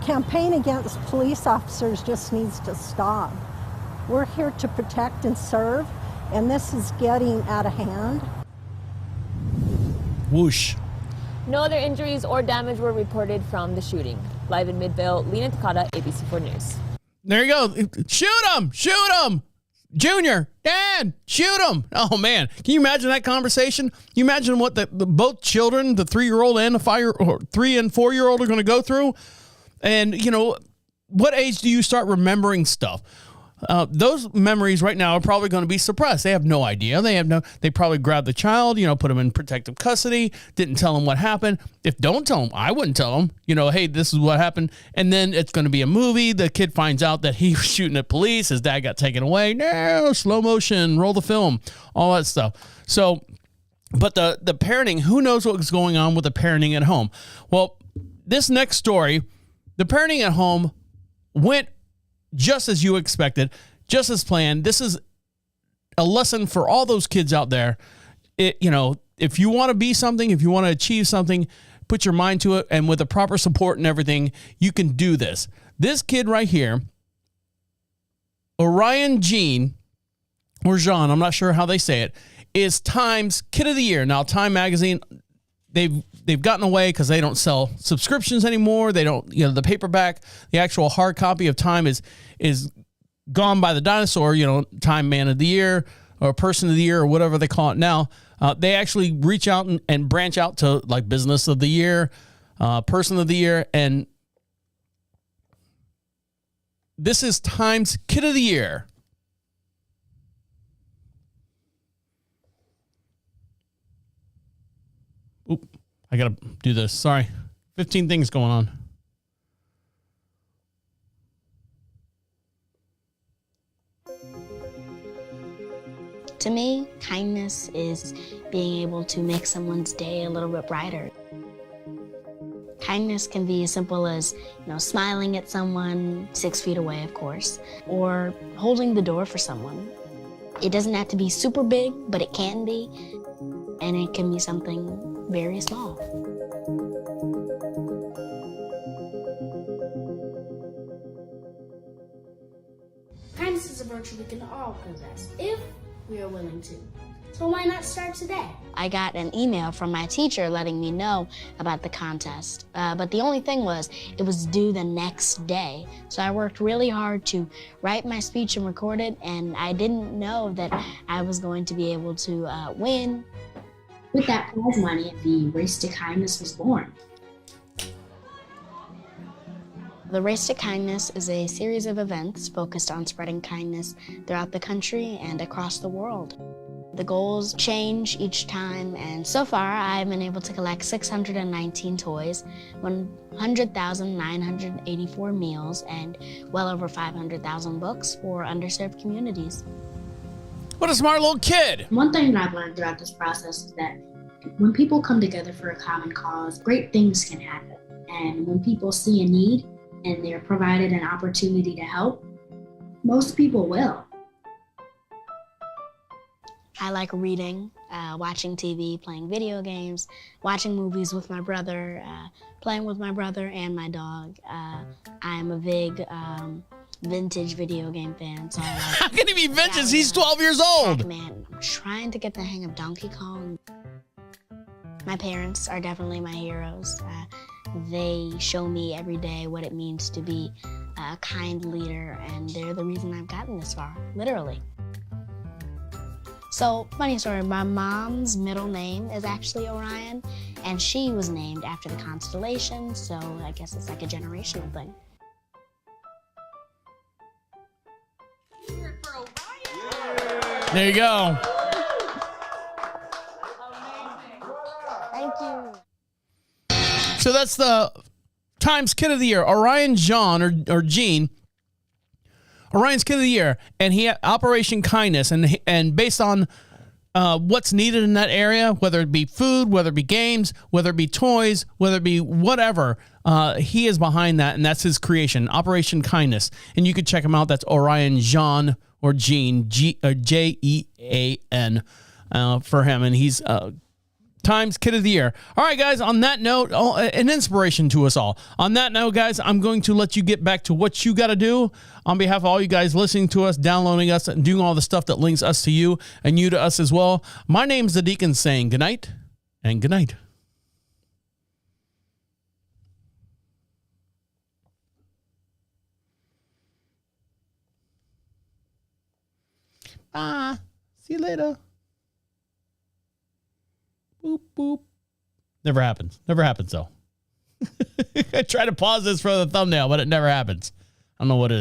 Speaker 17: campaign against police officers just needs to stop. We're here to protect and serve, and this is getting out of hand.
Speaker 1: Whoosh.
Speaker 16: No other injuries or damage were reported from the shooting. Live in Midvale, Lena Takata, ABC4 News.
Speaker 1: There you go. Shoot him! Shoot him! Junior, Dad, shoot him! Oh man, can you imagine that conversation? Can you imagine what the both children, the 3-year-old and the 3 and 4-year-old, are going to go through? And what age do you start remembering stuff? Those memories right now are probably going to be suppressed. They have no idea. They probably grabbed the child, put him in protective custody, didn't tell him what happened. Don't tell him, I wouldn't tell him, hey, this is what happened. And then it's going to be a movie. The kid finds out that he was shooting at police. His dad got taken away. No, slow motion, roll the film, all that stuff. So, but the parenting, who knows what was going on with the parenting at home? Well, this next story, the parenting at home went just as you expected, just as planned. This is a lesson for all those kids out there. If you want to be something, if you want to achieve something, put your mind to it, and with the proper support and everything, you can do this. This kid right here, Orion Jean, or Jean, I'm not sure how they say it, is Time's Kid of the Year. Now, Time Magazine, they've gotten away because they don't sell subscriptions anymore. They don't, the paperback, the actual hard copy of Time is gone by the dinosaur, Time Man of the Year or Person of the Year or whatever they call it now. They actually reach out and branch out to like Business of the Year, Person of the Year. And this is Time's Kid of the Year. Oop, I got to do this. Sorry. 15 things going on.
Speaker 18: To me, kindness is being able to make someone's day a little bit brighter. Kindness can be as simple as, smiling at someone 6 feet away, of course, or holding the door for someone. It doesn't have to be super big, but it can be, and it can be something very small.
Speaker 19: Kindness is a virtue we can all possess if we are willing to. So why not start today?
Speaker 18: I got an email from my teacher letting me know about the contest, but the only thing was it was due the next day. So I worked really hard to write my speech and record it, and I didn't know that I was going to be able to win.
Speaker 19: With that prize money, the Race to Kindness was born.
Speaker 18: The Race to Kindness is a series of events focused on spreading kindness throughout the country and across the world. The goals change each time, and so far I've been able to collect 619 toys, 100,984 meals, and well over 500,000 books for underserved communities.
Speaker 1: What a smart little kid.
Speaker 19: One thing that I've learned throughout this process is that when people come together for a common cause, great things can happen. And when people see a need and they're provided an opportunity to help, most people will.
Speaker 18: I like reading, watching TV, playing video games, watching movies with my brother, playing with my brother and my dog. I'm a big vintage video game fan, so I like
Speaker 1: How can he be vintage? He's 12 years old.
Speaker 18: Pac-Man. I'm trying to get the hang of Donkey Kong. My parents are definitely my heroes. They show me every day what it means to be a kind leader, and they're the reason I've gotten this far, literally. So, funny story, my mom's middle name is actually Orion, and she was named after the constellation, so I guess it's like a generational thing.
Speaker 1: There you go.
Speaker 18: Thank you.
Speaker 1: So that's the Times Kid of the Year, Orion John or Gene. Orion's Kid of the Year, and he had Operation Kindness, and based on what's needed in that area, whether it be food, whether it be games, whether it be toys, whether it be whatever, he is behind that, and that's his creation, Operation Kindness. And you can check him out. That's Orion Jean or Gene, Jean, for him, and he's Times Kid of the Year. All right, guys, on that note, an inspiration to us all. On that note, guys, I'm going to let you get back to what you got to do. On behalf of all you guys listening to us, downloading us, and doing all the stuff that links us to you and you to us as well, my name's the Deacon saying good night and good night. Bye. See you later. Boop, boop. Never happens. Never happens, though. I try to pause this for the thumbnail, but it never happens. I don't know what it is.